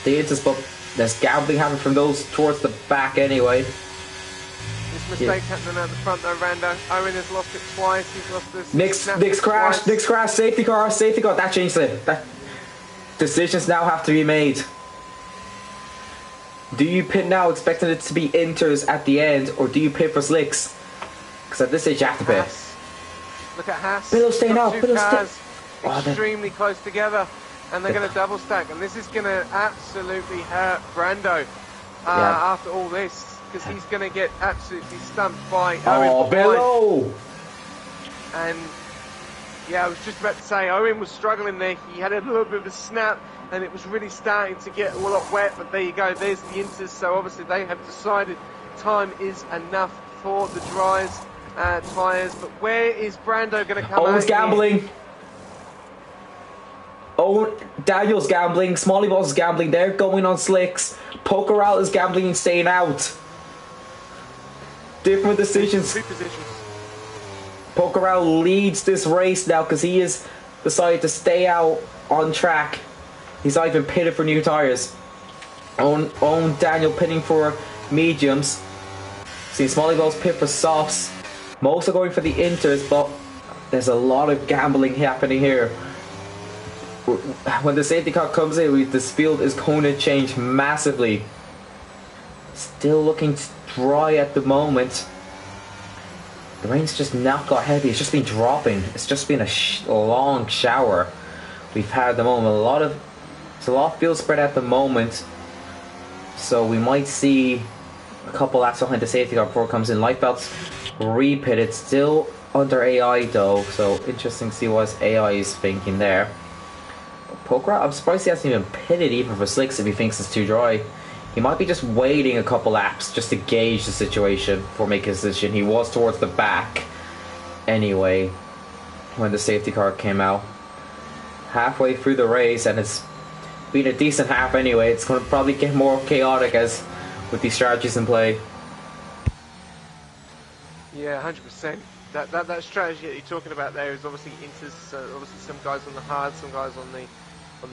the Inters, but there's gambling happening from those towards the back anyway. This mistake happening at the front though, Rando. Owen has lost it twice. He's lost this. Nick's crash. Safety car. That changed it. That decisions now have to be made. Do you pit now, expecting it to be Inters at the end, or do you pit for slicks? Because at this stage you have to pit. Look at Haas. Billow's staying up. Extremely close together, and they're going to double stack, and this is going to absolutely hurt Brando after all this, because he's going to get absolutely stumped by Owen. Billow! And yeah, I was just about to say, Owen was struggling there. He had a little bit of a snap, and it was really starting to get a lot wet, but there you go, there's the Inters. So obviously they have decided time is enough for the dries tyres. But where is Brando going to come out? Owen's gambling. Oh, Daniel's gambling. Smalley Ball's gambling. They're going on slicks. Pokerel is gambling and staying out. Different decisions. Two positions. Pokerel leads this race now because he has decided to stay out on track. He's not even pitted for new tyres. Own Daniel pitting for mediums. See, Smalley Ball's pit for softs. Most are going for the inters, but there's a lot of gambling happening here. When the safety car comes in, this field is going to change massively. Still looking dry at the moment. The rain's just not got heavy. It's just been dropping. It's just been a long shower we've had at the moment. There's a lot of field spread at the moment, so we might see a couple laps behind the safety car before it comes in. Lifebelt's repitted, still under AI though, so interesting to see what AI is thinking there. Poker, I'm surprised he hasn't even pitted even for slicks if he thinks it's too dry. He might be just waiting a couple laps just to gauge the situation before making a decision. He was towards the back anyway when the safety car came out. Halfway through the race, and it's been a decent half anyway. It's going to probably get more chaotic as with these strategies in play. Yeah, 100%. That strategy that you're talking about there is obviously obviously some guys on the hard, some guys on the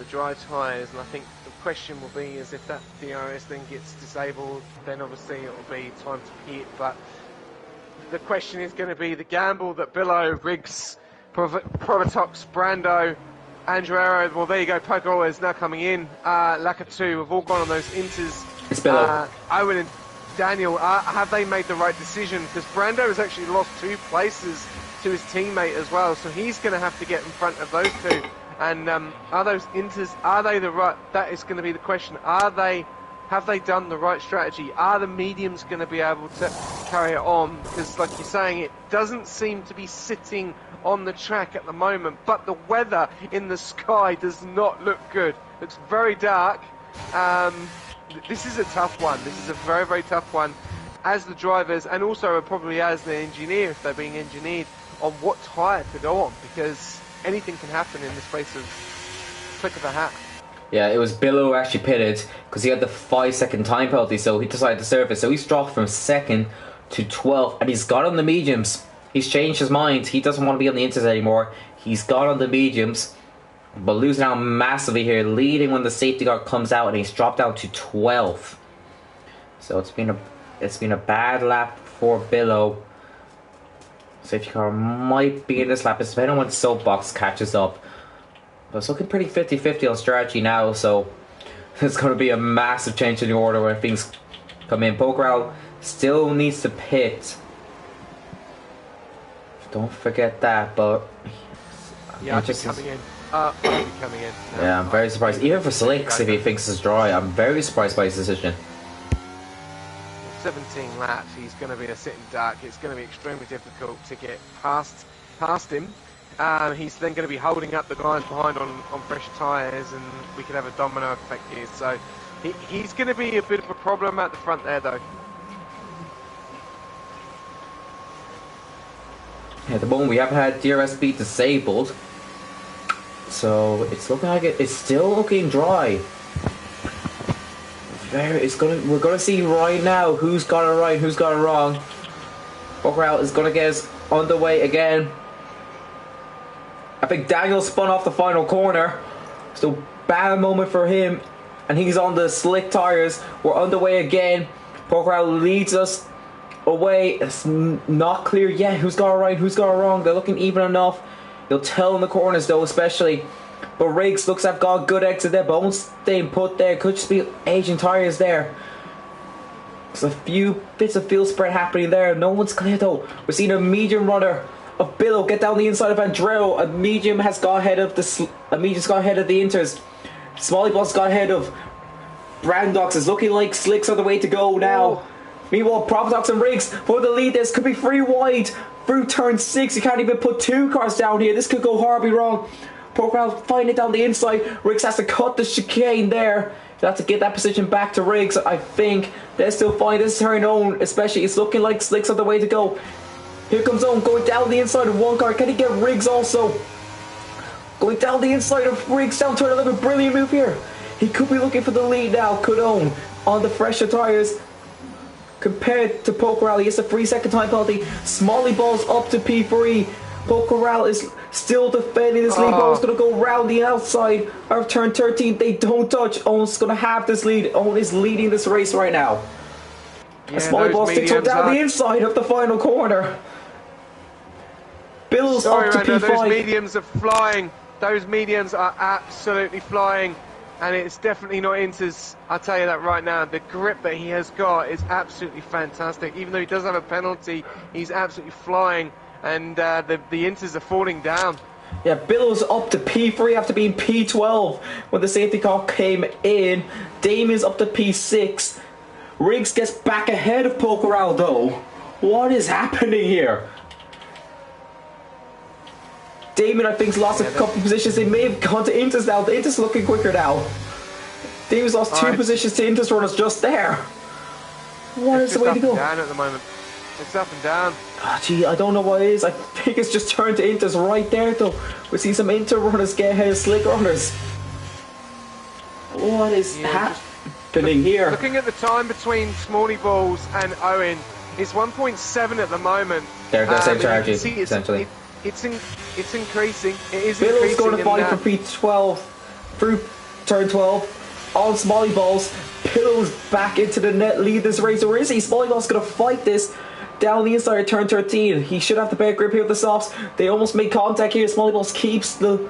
dry tyres, and I think the question will be is if that DRS then gets disabled, then obviously it will be time to pit. But the question is going to be the gamble that Billow, Riggs, Provatox, Brando, Andreiro, well there you go, Poco is now coming in, Lakatu have all gone on those inters. It's Billow. Owen and Daniel, have they made the right decision? Because Brando has actually lost 2 places to his teammate as well, so he's going to have to get in front of those two. And are those inters, are they the right, that is going to be the question. Have they done the right strategy? Are the mediums going to be able to carry it on? Because like you're saying, it doesn't seem to be sitting on the track at the moment, but the weather in the sky does not look good. It's very dark. This is a tough one. This is a very, very tough one as the drivers, and also probably as the engineer, if they're being engineered, on what tyre to go on, because anything can happen in the space of click of a hat. Yeah, it was Billow who actually pitted because he had the 5-second time penalty, so he decided to serve it. So he's dropped from 2nd to 12th, and he's got on the mediums. He's changed his mind. He doesn't want to be on the inters anymore. He's got on the mediums, but losing out massively here, leading when the safety car comes out, and he's dropped down to 12th. So it's been a bad lap for Billow. Safety car might be in this lap, it's depending on when the soapbox catches up. But it's looking pretty 50-50 on strategy now, so it's going to be a massive change in the order when things come in. Pokerel still needs to pit. Don't forget that, but yeah, I'll be coming in. I'll be coming in. Yeah, I'm very surprised. Even for Slicks, if he thinks it's dry, I'm very surprised by his decision. 17 laps, he's going to be a sitting duck. It's going to be extremely difficult to get past him. He's then going to be holding up the guys behind on fresh tyres, and we could have a domino effect here. So he's going to be a bit of a problem at the front there, though. Yeah, at the moment we haven't had DRS speed disabled, so it's looking like it's still looking dry. We're gonna see right now who's got it right, who's got it wrong. Pokerel is gonna get us underway again. I think Daniel spun off the final corner, so bad moment for him, and he's on the slick tires. We're underway again. Pokerel leads us away. It's not clear yet who's got it right, who's got it wrong. They're looking even enough. You'll tell in the corners though, especially. But Riggs looks like got a good exit there, but won't stay put there. Could just be aging tyres there. There's a few bits of field spread happening there. No one's clear though. We're seeing a medium runner of Billow get down the inside of Andreo. A medium has got ahead of the inters. Smalley Boss got ahead of Brandox. Is looking like Slicks are the way to go now. Meanwhile, Provodox and Riggs for the lead. This could be 3 wide through turn 6. You can't even put 2 cars down here. This could go horribly wrong. Pokerel finding it down the inside. Riggs has to cut the chicane there. He'll have to get that position back to Riggs, I think. They're still fine. This is turn own, especially. It's looking like Slicks are the way to go. Here comes Owen going down the inside of one car. Can he get Riggs also? Going down the inside of Riggs down turn 11. Brilliant move here. He could be looking for the lead now. Codone on the fresher tyres. Compared to Pokerel, he gets a 3-second time penalty. Smalley balls up to P3. Pokerel is still defending this lead. Ball's going to go round the outside of turn 13. They don't touch. Owen's going to have this lead. Owen is leading this race right now. Yeah, Smalley ball sticks him down the inside of the final corner. Bill's up to P5. Those mediums are flying. Those mediums are absolutely flying. And it's definitely not Inter's, I'll tell you that right now. The grip that he has got is absolutely fantastic. Even though he does have a penalty, he's absolutely flying. And the Inters are falling down. Yeah, Billow's up to P3 after being P12 when the safety car came in. Damien's up to P6. Riggs gets back ahead of Pokerel though. What is happening here? Damien, I think, has lost a couple of positions. They may have gone to Inters now. The Inters looking quicker now. Damien's lost 2 positions to Inters runners just there. What is the way to go? It's down at the moment. It's up and down. Oh, gee, I don't know what it is. I think it's just turned to Inters right there, though. We see some Inter runners get ahead of Slick runners. What is happening here? Looking at the time between Smalley Balls and Owen, it's 1.7 at the moment. They're the same charge, essentially. It's increasing. It is Billow's increasing. going to fight for P12 through turn 12 on Smalley Balls. Billow's back into the net, lead this race, or is he? Smalley Balls going to fight this down the inside of turn 13. He should have the better grip here with the softs. They almost make contact here. Smalley Balls keeps the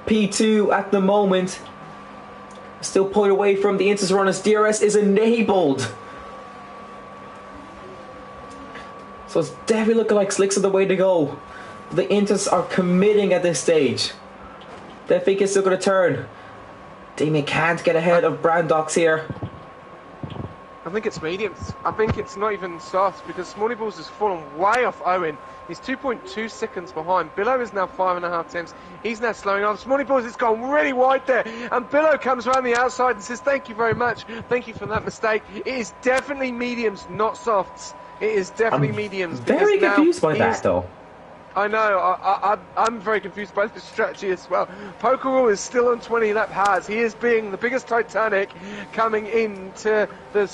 P2 at the moment. Still pulling away from the Inters runners. DRS is enabled. So it's definitely looking like Slicks are the way to go. The Inters are committing at this stage. They think it's still going to turn. Damien can't get ahead of Brandox here. I think it's mediums. I think it's not even softs because Smalley Balls has fallen way off Owen. He's 2.2 seconds behind. Billow is now 5.5 tenths. He's now slowing off. Smalley Balls has gone really wide there. And Billow comes around the outside and says, thank you very much. Thank you for that mistake. It is definitely mediums, not softs. It is definitely mediums. Very confused by that, though. I know, I'm very confused by the strategy as well. Pokerel is still on 20 lap hards. He is being the biggest Titanic coming into the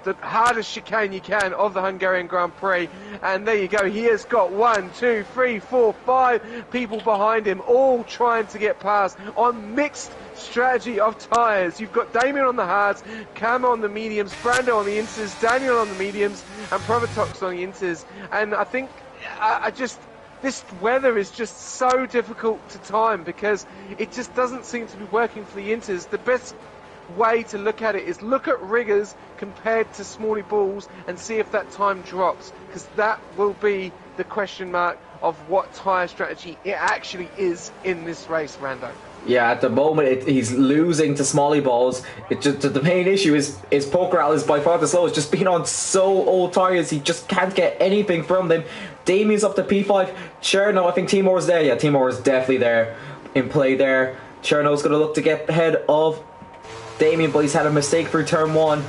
the hardest chicane you can of the Hungarian Grand Prix. And there you go, he has got 1, 2, 3, 4, 5 people behind him, all trying to get past on mixed strategy of tyres. You've got Damien on the hards, Cam on the mediums, Brando on the inters, Daniel on the mediums, and Provatox on the inters. And I think, this weather is just so difficult to time because it just doesn't seem to be working for the Inters. The best way to look at it is look at riggers compared to Smalley Balls and see if that time drops, because that will be the question mark of what tyre strategy it actually is in this race, Rando. Yeah, at the moment he's losing to Smalley Balls. It just the main issue is Pokerel is by far the slowest. Just being on so old tyres, he just can't get anything from them. Damien's up to P5. Cherno, I think Timur's there. Yeah, Timur is definitely there in play there. Cherno's going to look to get ahead of Damien, but he's had a mistake through turn 1.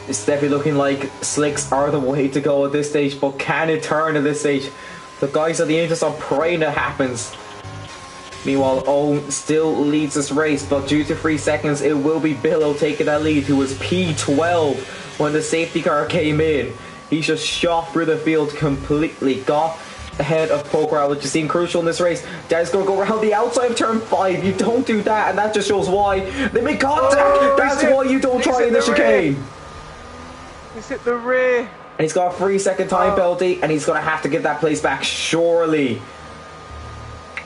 It's definitely looking like Slicks are the way to go at this stage, but can it turn at this stage? The guys at the Inters are praying it happens. Meanwhile, Owen still leads this race, but due to 3 seconds, it will be Billow taking that lead, who was P12 when the safety car came in. He just shot through the field completely, got ahead of Pokerel, which is seen crucial in this race. Dad's going to go around the outside of turn 5. You don't do that, and that just shows why. They make contact! That's why you don't try in the chicane! He's hit the rear. And he's got a 3-second time penalty, and he's going to have to give that place back, surely.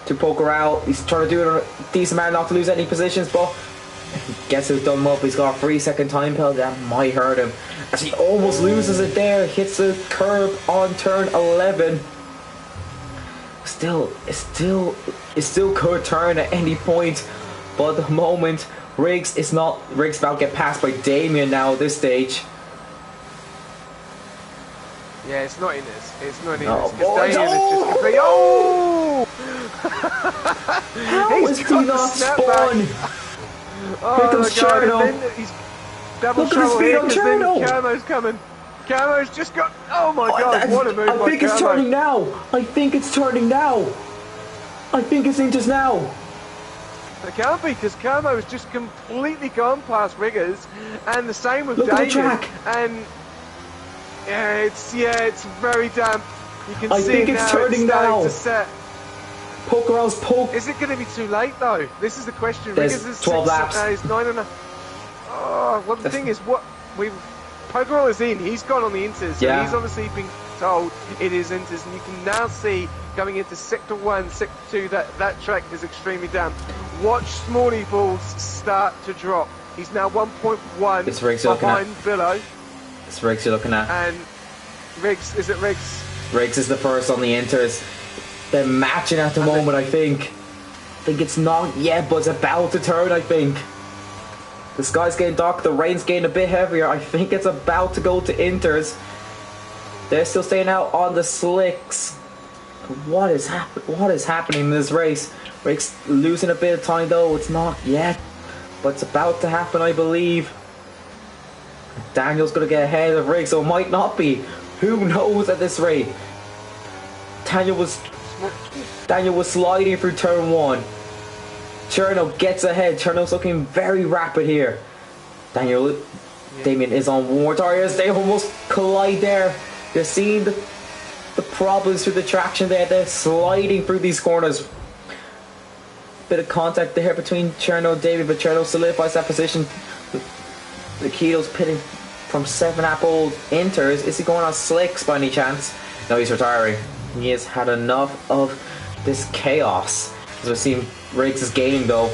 To Pokerel. He's trying to do it a decent amount not to lose any positions, but guess who's done him up. He's got a 3-second time penalty. That might hurt him. As he almost loses it there, hits the curb on turn 11. It still could turn at any point, but at the moment, Riggs about to get passed by Damien now at this stage. Yeah, it's not in this. It's not in this. Because Damien is just completely. Oh! How is he not spun? Here comes Cherno. He's double Look at the speed on Cherno. Camo's coming. Camo's just got. Oh my god! What a move! I think it's turning now. I think it's turning now. I think it's Inter's now. It can't be, because Kermo has just completely gone past Riggers, and the same with Look at the Damien. track. And it's very damp. You can I see think it it's now. turning It's starting now. to set. Poke around, poke. Is it going to be too late though? This is the question. There's Riggers is 12 laps. He's 9.5. Oh, well, the thing is, Pokerol is in. He's gone on the Inters, so Yeah. he's obviously been told it is Inters, and you can now see going into Sector 1, Sector 2 that track is extremely damp. Watch Smalley balls start to drop. He's now 1.1 It's Riggs you're looking at. behind Billow, It's Riggs you're looking at. and Riggs. Is it Riggs? Riggs is the first on the Inters. They're matching at the moment, I think. I think it's not yet, but it's about to turn, I think. The sky's getting dark, the rain's getting a bit heavier. I think it's about to go to Inters. They're still staying out on the slicks. What is happening in this race? Riggs losing a bit of time though. It's not yet, but it's about to happen, I believe. Daniel's going to get ahead of Riggs, so it might not be. Who knows at this rate? Daniel was sliding through turn 1. Cherno gets ahead. Cherno's looking very rapid here. Damien is on warm tires. They almost collide there. You're seeing the problems with the traction there. They're sliding through these corners. Bit of contact there between Cherno and David, but Cherno solidifies that position. Nikito's pitting from 7-lap-old Inters. Is he going on slicks by any chance? No, he's retiring. He has had enough of this chaos. As we've seen, Riggs is gaining though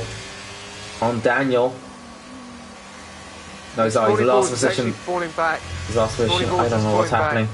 on Daniel. No, he's lost position. Falling back. He's lost position. I don't know what's happening.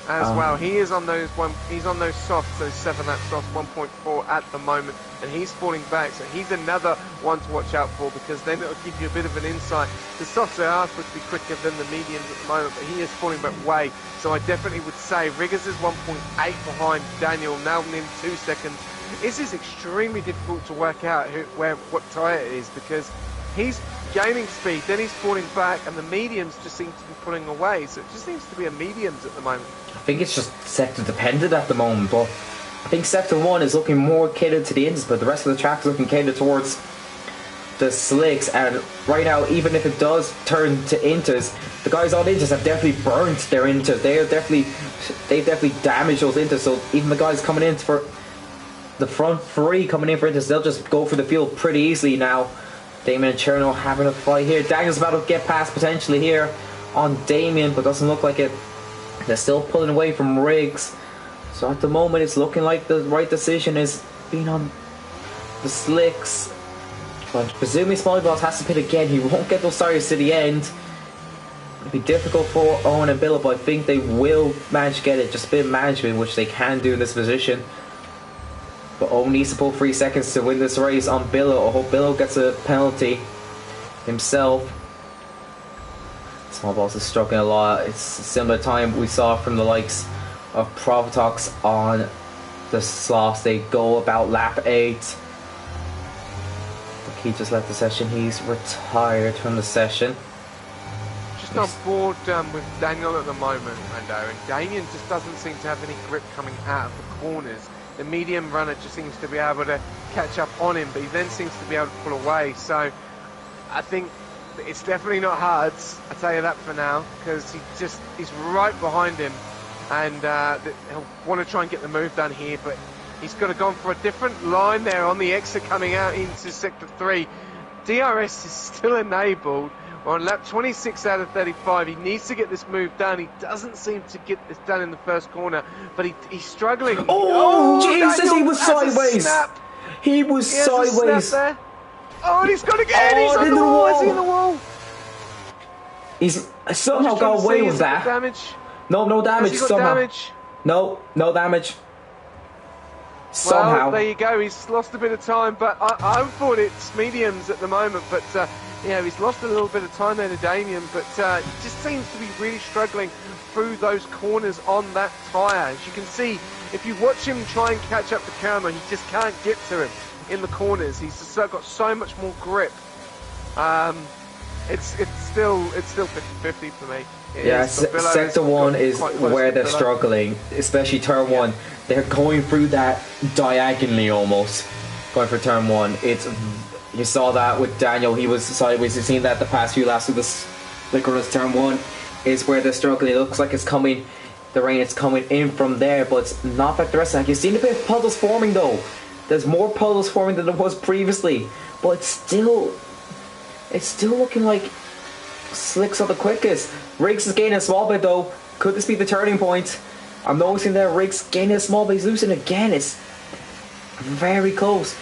As well, he is on those he's on those softs, those 7-lap softs, 1.4 at the moment, and he's falling back. So he's another one to watch out for, because then it'll give you a bit of an insight. The softs are supposed to be quicker than the mediums at the moment, but he is falling back way. So I definitely would say Riggers is 1.8 behind Daniel, now nearly 2 seconds. This is extremely difficult to work out what tyre it is, because he's gaining speed, then he's falling back, and the mediums just seem to be pulling away. So it just seems to be a mediums at the moment. I think it's just sector dependent at the moment, but I think sector 1 is looking more catered to the Inters, but the rest of the track is looking catered towards the slicks. And right now, even if it does turn to Inters, the guys on Inters have definitely burnt their Inters. They've definitely damaged those Inters. So even the guys coming in for the front 3 coming in for Inters, they'll just go for the field pretty easily now. Damien and Cherno having a fight here. Daniel's about to get past potentially here on Damien, but doesn't look like it. They're still pulling away from Riggs. So at the moment it's looking like the right decision is being on the slicks. But presumably Smalleyballs has to pit again. He won't get those tires to the end. It'll be difficult for Owen and Billow, but I think they will manage to get it. Just a bit of management, which they can do in this position. But Owen needs to pull 3 seconds to win this race on Billow. I hope Billow gets a penalty himself. Smallballs is struggling a lot. It's a similar time we saw from the likes of Provatox on the slots. They go about lap 8. He just left the session. He's retired from the session. Just on board with Daniel at the moment, Mando, and Damien just doesn't seem to have any grip coming out of the corners. The medium runner just seems to be able to catch up on him, but he then seems to be able to pull away. So I think it's definitely not Hards, I'll tell you that for now, because he's right behind him, and he'll want to try and get the move done here, but he's got to go for a different line there on the exit coming out into Sector 3. DRS is still enabled. We're on lap 26 out of 35. He needs to get this move done. He doesn't seem to get this done in the first corner, but he's struggling. Oh, Jesus, Daniel he was sideways. He was sideways. Oh, and he's got to get in. He's on the wall. Is he in the wall? He's somehow got away with that. Damage? No damage. Has he got somehow. Damage? No damage. Somehow. Well, there you go. He's lost a bit of time, but I thought it's mediums at the moment. But yeah, he's lost a little bit of time there to Damien, but he just seems to be really struggling through those corners on that tyre. As you can see, if you watch him try and catch up to Kerma, he just can't get to him in the corners. He's just got so much more grip. It's still 50-50 for me. Yeah, sector 1 is where they're struggling, especially turn 1. They're going through that diagonally almost. Going for turn 1. You saw that with Daniel. He was sideways. You've seen that the past few laps of this Licorice. Turn 1 is where they're struggling. It looks like it's coming. The rain is coming in from there, but it's not like the rest of that. You've seen a bit of puddles forming though. There's more puddles forming than there was previously, but it's still looking like slicks are the quickest. Riggs is gaining a small bit though. Could this be the turning point? I'm noticing there Riggs gaining a small bit. He's losing again. It's very close.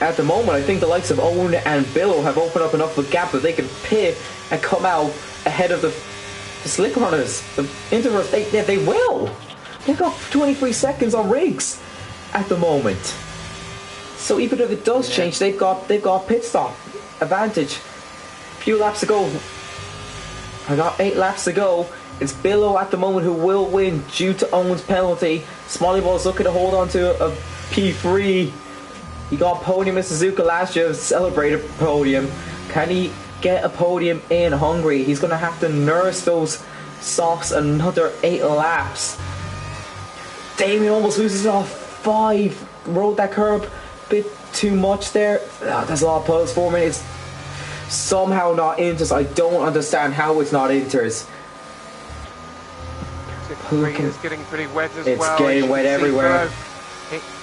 At the moment, I think the likes of Owen and Billow have opened up enough of a gap that they can pit and come out ahead of the slick runners. The Interverse, they will. They've got 23 seconds on Riggs at the moment. So even if it does change, they've got pit stop advantage. A few laps to go. I got 8 laps to go. It's Billow at the moment who will win due to Owen's penalty. Smalley Ball's looking to hold on to a P3. He got a podium in Suzuka last year, celebrated podium. Can he get a podium in Hungary? He's going to have to nurse those softs another 8 laps. Damien almost loses off 5. Rode that curb a bit too much there. There's a lot of puddles forming. It's somehow not Inters. I don't understand how it's not Inters. It's getting pretty wet as well. It's getting wet everywhere.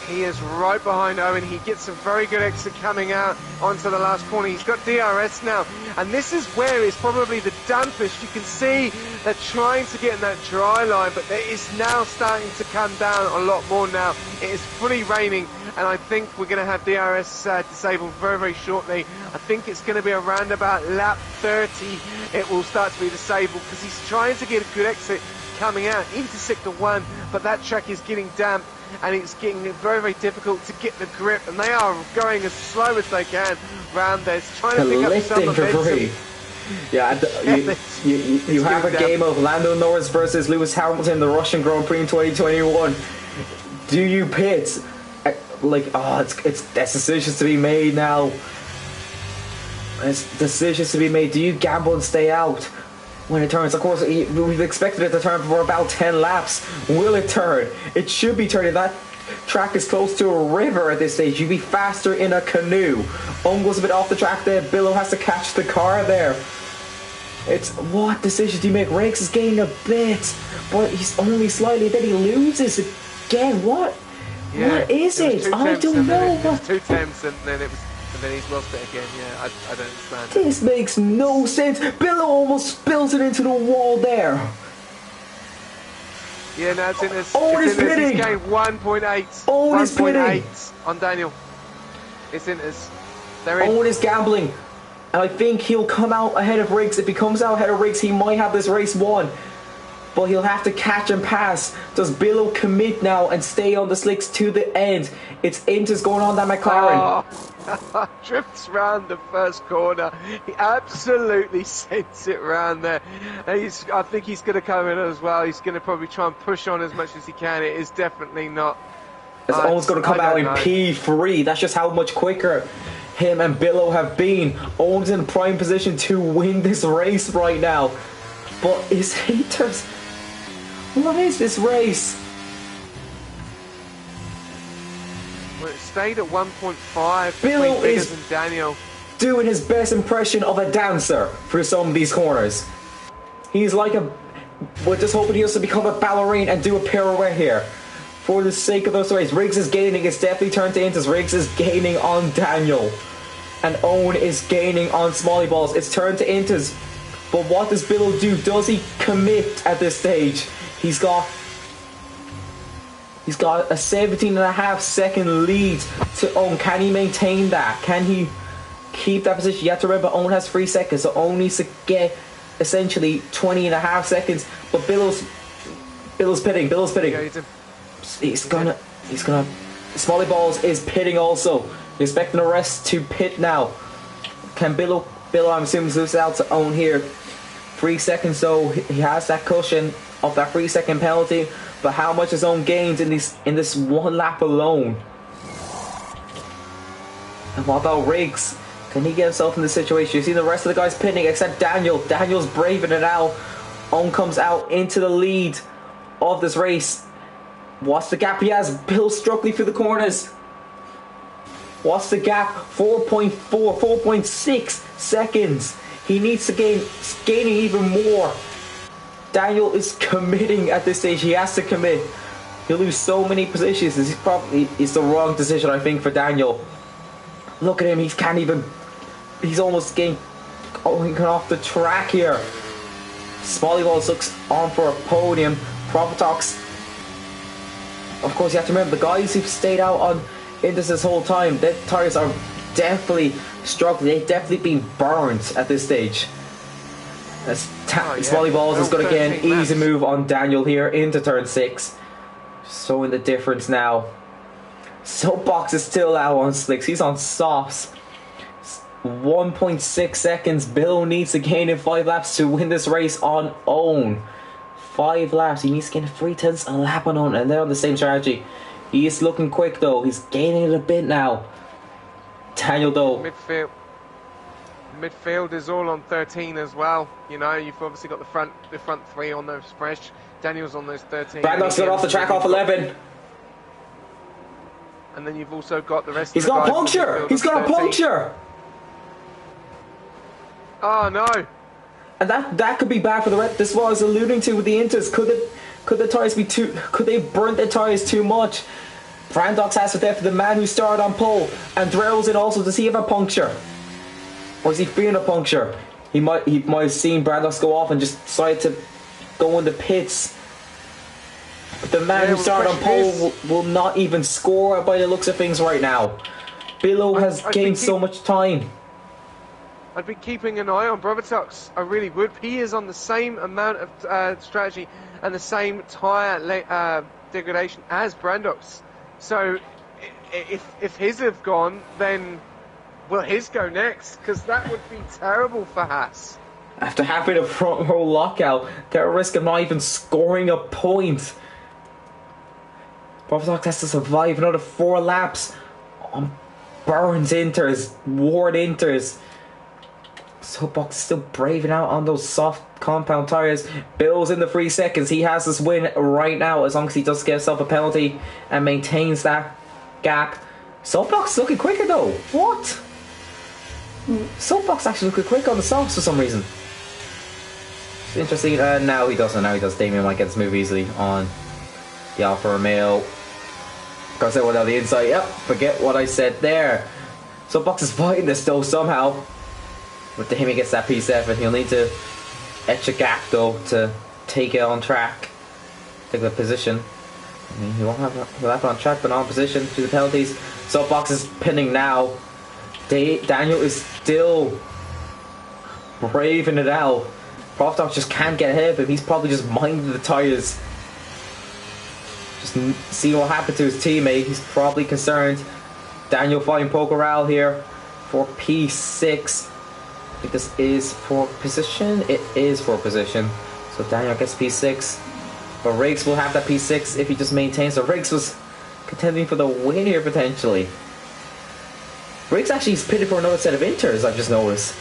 He is right behind Owen. He gets a very good exit coming out onto the last corner. He's got DRS now. And this is where it's probably the dampest. You can see they're trying to get in that dry line, but it is now starting to come down a lot more now. It is fully raining, and I think we're going to have DRS disabled very, very shortly. I think it's going to be around about lap 30. It will start to be disabled because he's trying to get a good exit coming out into sector 1, but that track is getting damp. And it's getting very, very difficult to get the grip, and they are going as slow as they can round there. It's trying to pick up some momentum. Yeah, you have a game of Lando Norris versus Lewis Hamilton, the Russian Grand Prix in 2021. Do you pit? It's decisions to be made now. It's decisions to be made. Do you gamble and stay out when it turns? Of course, we've expected it to turn for about 10 laps. Will it turn? It should be turning. That track is close to a river at this stage. You'd be faster in a canoe. Owen goes a bit off the track there. Billow has to catch the car there. It's what decisions do you make? Riggs is gaining a bit, but he's only slightly. Then he loses again. What? Yeah, what is it? I don't know. It was 2 attempts and then he's lost it again. Yeah, I don't understand. This makes no sense. Billow almost spills it into the wall there. Yeah, now it's in this. Owen is pitting. He's gained 1.8. Owen is pitting. 1.8 on Daniel. It's in this. Owen is gambling. And I think he'll come out ahead of Riggs. If he comes out ahead of Riggs, he might have this race won. But he'll have to catch and pass. Does Billow commit now and stay on the slicks to the end? It's Inters going on that McLaren. Oh, drifts round the first corner. He absolutely sends it round there. I think he's going to come in as well. He's going to probably try and push on as much as he can. It is definitely not. It's almost going to come out in P3. That's just how much quicker him and Billow have been. Owen's in prime position to win this race right now. But is Inters... What is this race? Well, it stayed at 1.5 Billow between Biggers is and Daniel. Doing his best impression of a dancer for some of these corners. He's like we're just hoping he has to become a ballerina and do a pirouette here. For the sake of those races, Riggs is gaining. It's definitely turned to Inters. Riggs is gaining on Daniel. And Owen is gaining on Smalley Balls. It's turned to Inters. But what does Billow do? Does he commit at this stage? He's got a 17.5 second lead to Owen. Can he maintain that? Can he keep that position? You have to remember Owen has 3 seconds, so Owen needs to get essentially 20.5 seconds. But Billow's pitting. Yeah, He's gonna Smalley Balls is pitting also. Expecting the rest to pit now. Can Billow I'm assuming loses out to Owen here. 3 seconds, so he has that cushion of that 3 second penalty. But how much is Owen gained in this one lap alone? And what about Riggs? Can he get himself in this situation? You've seen the rest of the guys pinning except Daniel. Daniel's braving it out. Owen comes out into the lead of this race. What's the gap he has? Bill struggling through the corners. What's the gap? 4.4, 4.6 seconds. He needs to gaining even more. Daniel is committing at this stage. He has to commit. He'll lose so many positions. It's the wrong decision, I think, for Daniel. Look at him. He can't even. He's almost going off the track here. Smalley Balls looks on for a podium. Profitox. Of course, you have to remember the guys who've stayed out on into this whole time. Their tires are definitely struggling. They've definitely been burned at this stage. Smalley Balls is going to get an easy move on Daniel here into turn 6. Showing the difference now. Soapbox is still out on slicks. He's on softs. 1.6 seconds. Bill needs to gain in 5 laps to win this race on own. 5 laps. He needs to gain 3/10 a lap on own, and they're on the same strategy. He is looking quick though. He's gaining it a bit now. Daniel though. Midfield is all on 13 as well. You know, you've obviously got the front 3 on those fresh. Daniel's on those 13. Braddock's got off the track off 11. And then you've also got the rest. He's got a puncture. He's got a puncture. Oh no! And that could be bad for the rest. This is what I was alluding to with the Inters. Could the tires be too? Could they burn their tires too much? Brandox has it there for the man who started on pole and drills in also. Does he have a puncture? Or is he fearing a puncture? He might have seen Brandox go off and just decided to go in the pits. But the man who started on pole will not even score by the looks of things right now. Billow has gained so much time. I'd be keeping an eye on Brabatox. I really would. He is on the same amount of strategy and the same tyre degradation as Brandox. So if his have gone, then will his go next? Because that would be terrible for Haas. After having a front row lockout, they're at risk of not even scoring a point. Brabatox has to survive another 4 laps on Burns Inters, Ward Inters. Soapbox is still braving out on those soft compound tyres. Bill's in the 3 seconds. He has this win right now as long as he does get himself a penalty and maintains that gap. Soapbox is looking quicker though. What? Soapbox actually looking quick on the softs for some reason. It's interesting. Now he doesn't. Now he does. Damien might get this move easily on the Alfa Romeo. Gotta say what on the inside. Yep, forget what I said there. Soapbox is fighting this though somehow. But Damien gets that P7. He'll need to etch a gap though to take it on track. Take the position. I mean, he'll have it on track but on position to the penalties. Soapbox is pinning now. Daniel is still braving it out. Profitox just can't get ahead of him. He's probably just minding the tyres. Just see what happened to his teammate. He's probably concerned. Daniel fighting Pokeral here for P6. I think this is for position. It is for position. So Daniel gets P6. But Riggs will have that P6 if he just maintains. So Riggs was contending for the win here potentially. Riggs actually is pitted for another set of Inters, I've just noticed.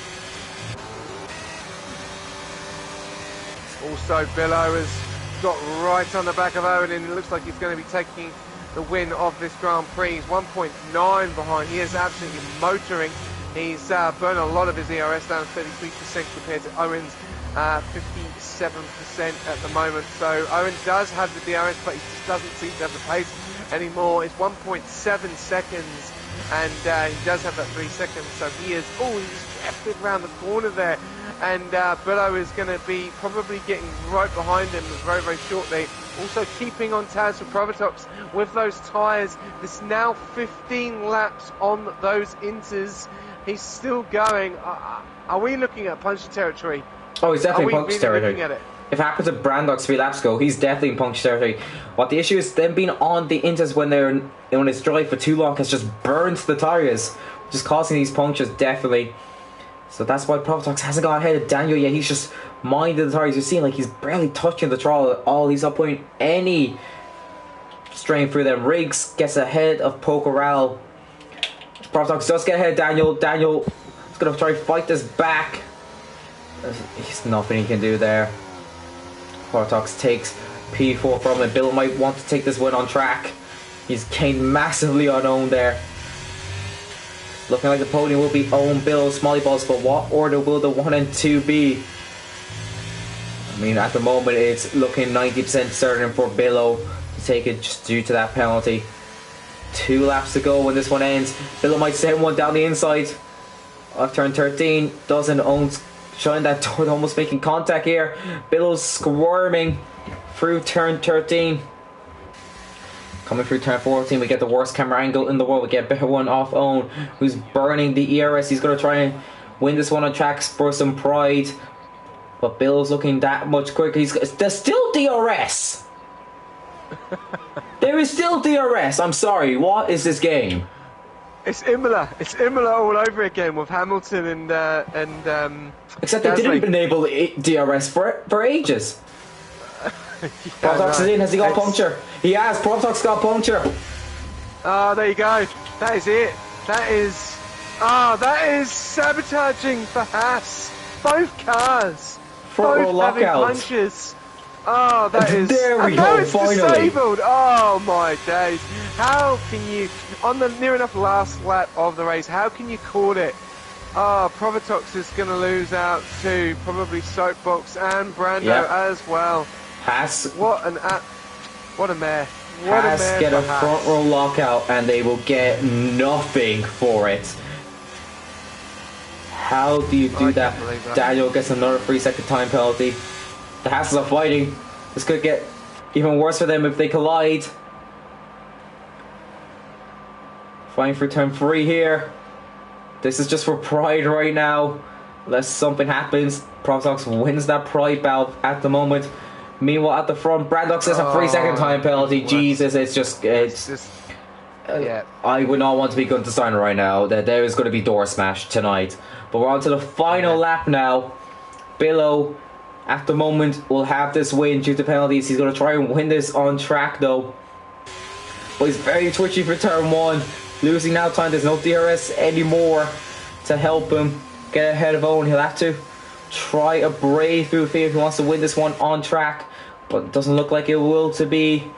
Also, Billow has got right on the back of Owen, and it looks like he's going to be taking the win of this Grand Prix. He's 1.9 behind. He is absolutely motoring. He's burned a lot of his ERS down, 33% compared to Owen's 57% at the moment. So Owen does have the DRS, but he just doesn't seem to have the pace anymore. It's 1.7 seconds, and he does have that 3 seconds. So he is, he's left it around the corner there. And Billow is going to be probably getting right behind him very, very shortly. Also keeping on tabs for Profitox with those tyres. There's now 15 laps on those Inters. He's still going. Are we looking at puncture territory? Oh, he's definitely in puncture territory. Looking at it? If it happened to Brandox 3 laps ago, he's definitely in puncture territory. What the issue is, them being on the Inters when it's dry for too long has just burned the tyres, just causing these punctures definitely. So that's why Profitox hasn't got ahead of Daniel yet. He's just minding the tyres. You're seeing like he's barely touching the throttle at all. He's not putting any strain through them. Riggs gets ahead of Pokeral. Profitox does get ahead of Daniel. Daniel going to try to fight this back. There's nothing he can do there. Protox takes P4 from him. Bill might want to take this win on track. He's gained massively on own there. Looking like the podium will be owned Bill, Smalley Balls, but what order will the 1 and 2 be? I mean, at the moment it's looking 90% certain for Billo to take it just due to that penalty. 2 laps to go when this one ends. Billo might send one down the inside of turn 13. Doesn't own showing that door, almost making contact here. Billo's squirming through turn 13. Coming through turn 14, we get the worst camera angle in the world. We get a better one off Owen, who's burning the ERS. He's going to try and win this one on tracks for some pride. But Bill's looking that much quicker. There's still DRS. There is still DRS. I'm sorry. What is this game? It's Imola. It's Imola all over again with Hamilton and except they didn't enable DRS for ages. Protox is in. Has he got puncture? He has. Protox got puncture. Ah, there you go. That is it. That is sabotaging for Haas. Both cars. Front row lockout. Punches. Oh, that is. There we go. It's finally disabled. Oh my days! How can you, on the near enough last lap of the race, how can you call it? Oh, Protox is going to lose out to probably Soapbox and Brando as well. Haas. What a mare. What Haas a mare get a for front row lockout and they will get nothing for it. How do you do that? Daniel gets another 3-second time penalty. The Haas are fighting. This could get even worse for them if they collide. Fighting for turn 3 here. This is just for pride right now. Unless something happens, Protox wins that pride bout at the moment. Meanwhile, at the front, Brandox has a 3-second time penalty. Jesus, it's just yeah. I would not want to be Gunther Steiner right now. There is going to be door smash tonight. But we're on to the final lap now. Billo, at the moment, will have this win due to penalties. He's going to try and win this on track, though. But he's very twitchy for turn 1. Losing now time. There's no DRS anymore to help him get ahead of Owen. He'll have to try a brave through field if he wants to win this one on track. But it doesn't look like it will to be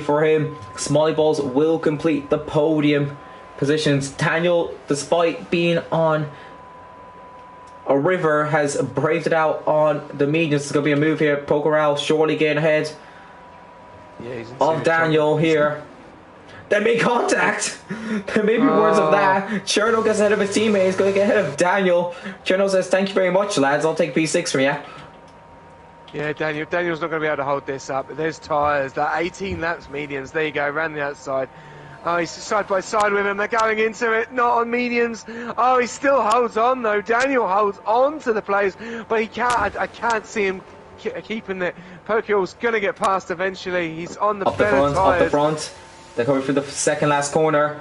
for him. Smalley Balls will complete the podium positions. Daniel, despite being on a river, has braved it out on the mediums. It's going to be a move here. Pokeral surely getting ahead of Daniel here. They make contact. There may be words of that. Cherno gets ahead of his teammate. He's going to get ahead of Daniel. Cherno says, "Thank you very much, lads. I'll take P6 from you." Yeah, Daniel's not going to be able to hold this up. There's tyres. That 18 laps mediums. There you go, around the outside. Oh, he's side by side with him. They're going into it, not on mediums. Oh, he still holds on though. Daniel holds on to the place, but he can't. I can't see him keeping it. Pokeal's going to get past eventually. He's on the better tyres. Up the front. They're coming through the second last corner.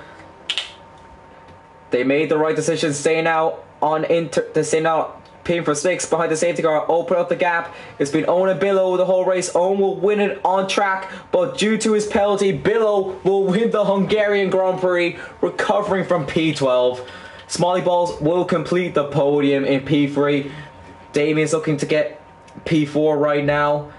They made the right decision, staying out on they're staying out, paying for 6 behind the safety car, open up the gap. It's been Owen and Billo the whole race. Owen will win it on track, but due to his penalty, Billo will win the Hungarian Grand Prix, recovering from P12. Smalley Balls will complete the podium in P3. Damien's looking to get P4 right now.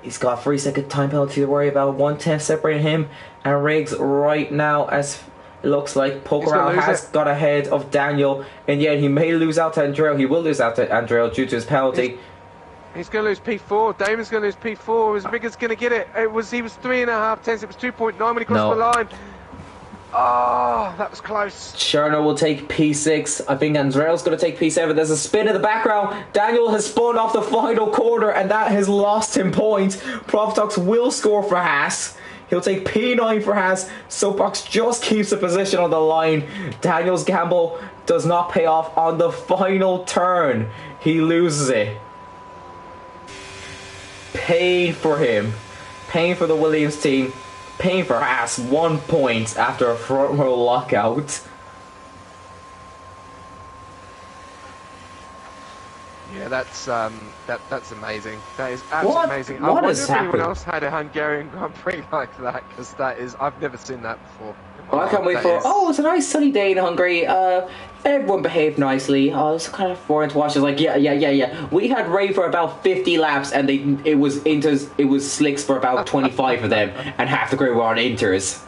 He's got a 3-second time penalty to worry about. 1/10 separating him and Riggs right now, as it looks like Pokeral has got ahead of Daniel, and yet he may lose out to Andreo. He will lose out to Andreo due to his penalty. He's going to lose P4. Damon's going to lose P4. His Riggs going to get it. He was 3.5 tenths. It was 2.9 when he crossed the line. Oh, that was close. Cherno will take P6. I think Andreo's going to take P7. There's a spin in the background. Daniel has spun off the final corner, and that has lost him points. Protox will score for Haas. He'll take P9 for Haas. Soapbox just keeps the position on the line. Daniel's gamble does not pay off on the final turn. He loses it. Pain for him. Pain for the Williams team. Pain for Haas. 1 point after a front row lockout. Yeah, that's amazing. That is absolutely amazing. I wonder if anyone else had a Hungarian Grand Prix like that, because that is, I've never seen that before. Oh, I can't wait that for. is- Oh, it's a nice sunny day in Hungary. Everyone behaved nicely. Oh, it's kind of boring to watch. It's like, yeah. We had rain for about 50 laps, and it was slicks for about 25 of them, and half the crew were on inters.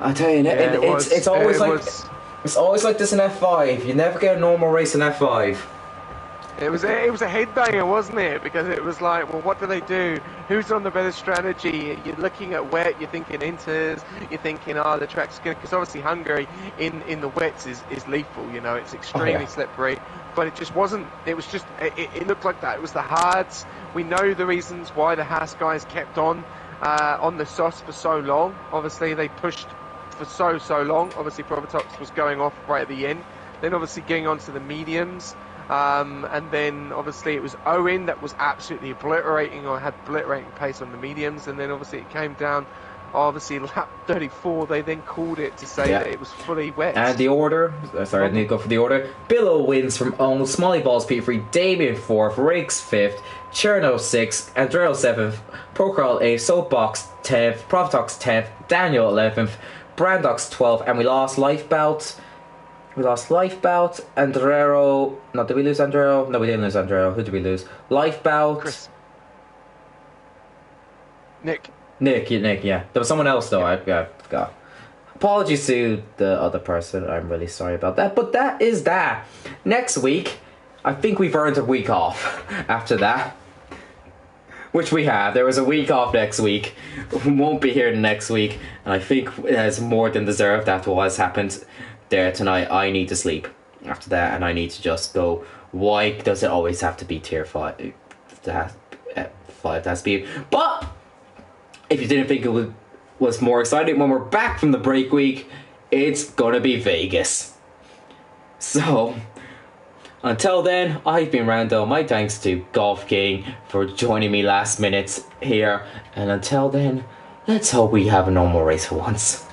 I tell you, it's always like this in F5. You never get a normal race in F5. It was a headbanger, wasn't it? Because it was like, well, what do they do? Who's on the better strategy? You're looking at wet, you're thinking inters, you're thinking, the track's going to... Because obviously Hungary in the wets is lethal, you know, it's extremely slippery. But it just wasn't, it was just, it looked like that. It was the hards. We know the reasons why the Haas guys kept on the sauce for so long. Obviously, they pushed for so long. Obviously, Provatox was going off right at the end. Then obviously getting onto the mediums. And then obviously it was Owen that was absolutely obliterating pace on the mediums, and then obviously it came down, obviously lap 34 they then called it to say that it was fully wet. And the order, I need to go for the order. Billow wins from Owen, Smalley Balls P3, Damien 4th, Riggs 5th, Cherno 6th, Andreo 7th, Procral 8th, Soapbox 10th, Provatox 10th, Daniel 11th, Brandox 12th, and we lost Lifebout. Andrero. No, did we lose Andrero? No, we didn't lose Andrero. Who did we lose? Lifebout. Chris. Nick, yeah. There was someone else, though. I forgot. Apologies to the other person. I'm really sorry about that. But that is that. Next week, I think we've earned a week off after that. Which we have. There was a week off next week. We won't be here next week. And I think it has more than deserved after what has happened there tonight. I need to sleep after that, and I need to just go, why does it always have to be tier 5? That 5 has to be. But if you didn't think it was more exciting, when we're back from the break week, it's gonna be Vegas. So until then, I've been Rando. My thanks to Golf King for joining me last minute here, and until then, let's hope we have a normal race for once.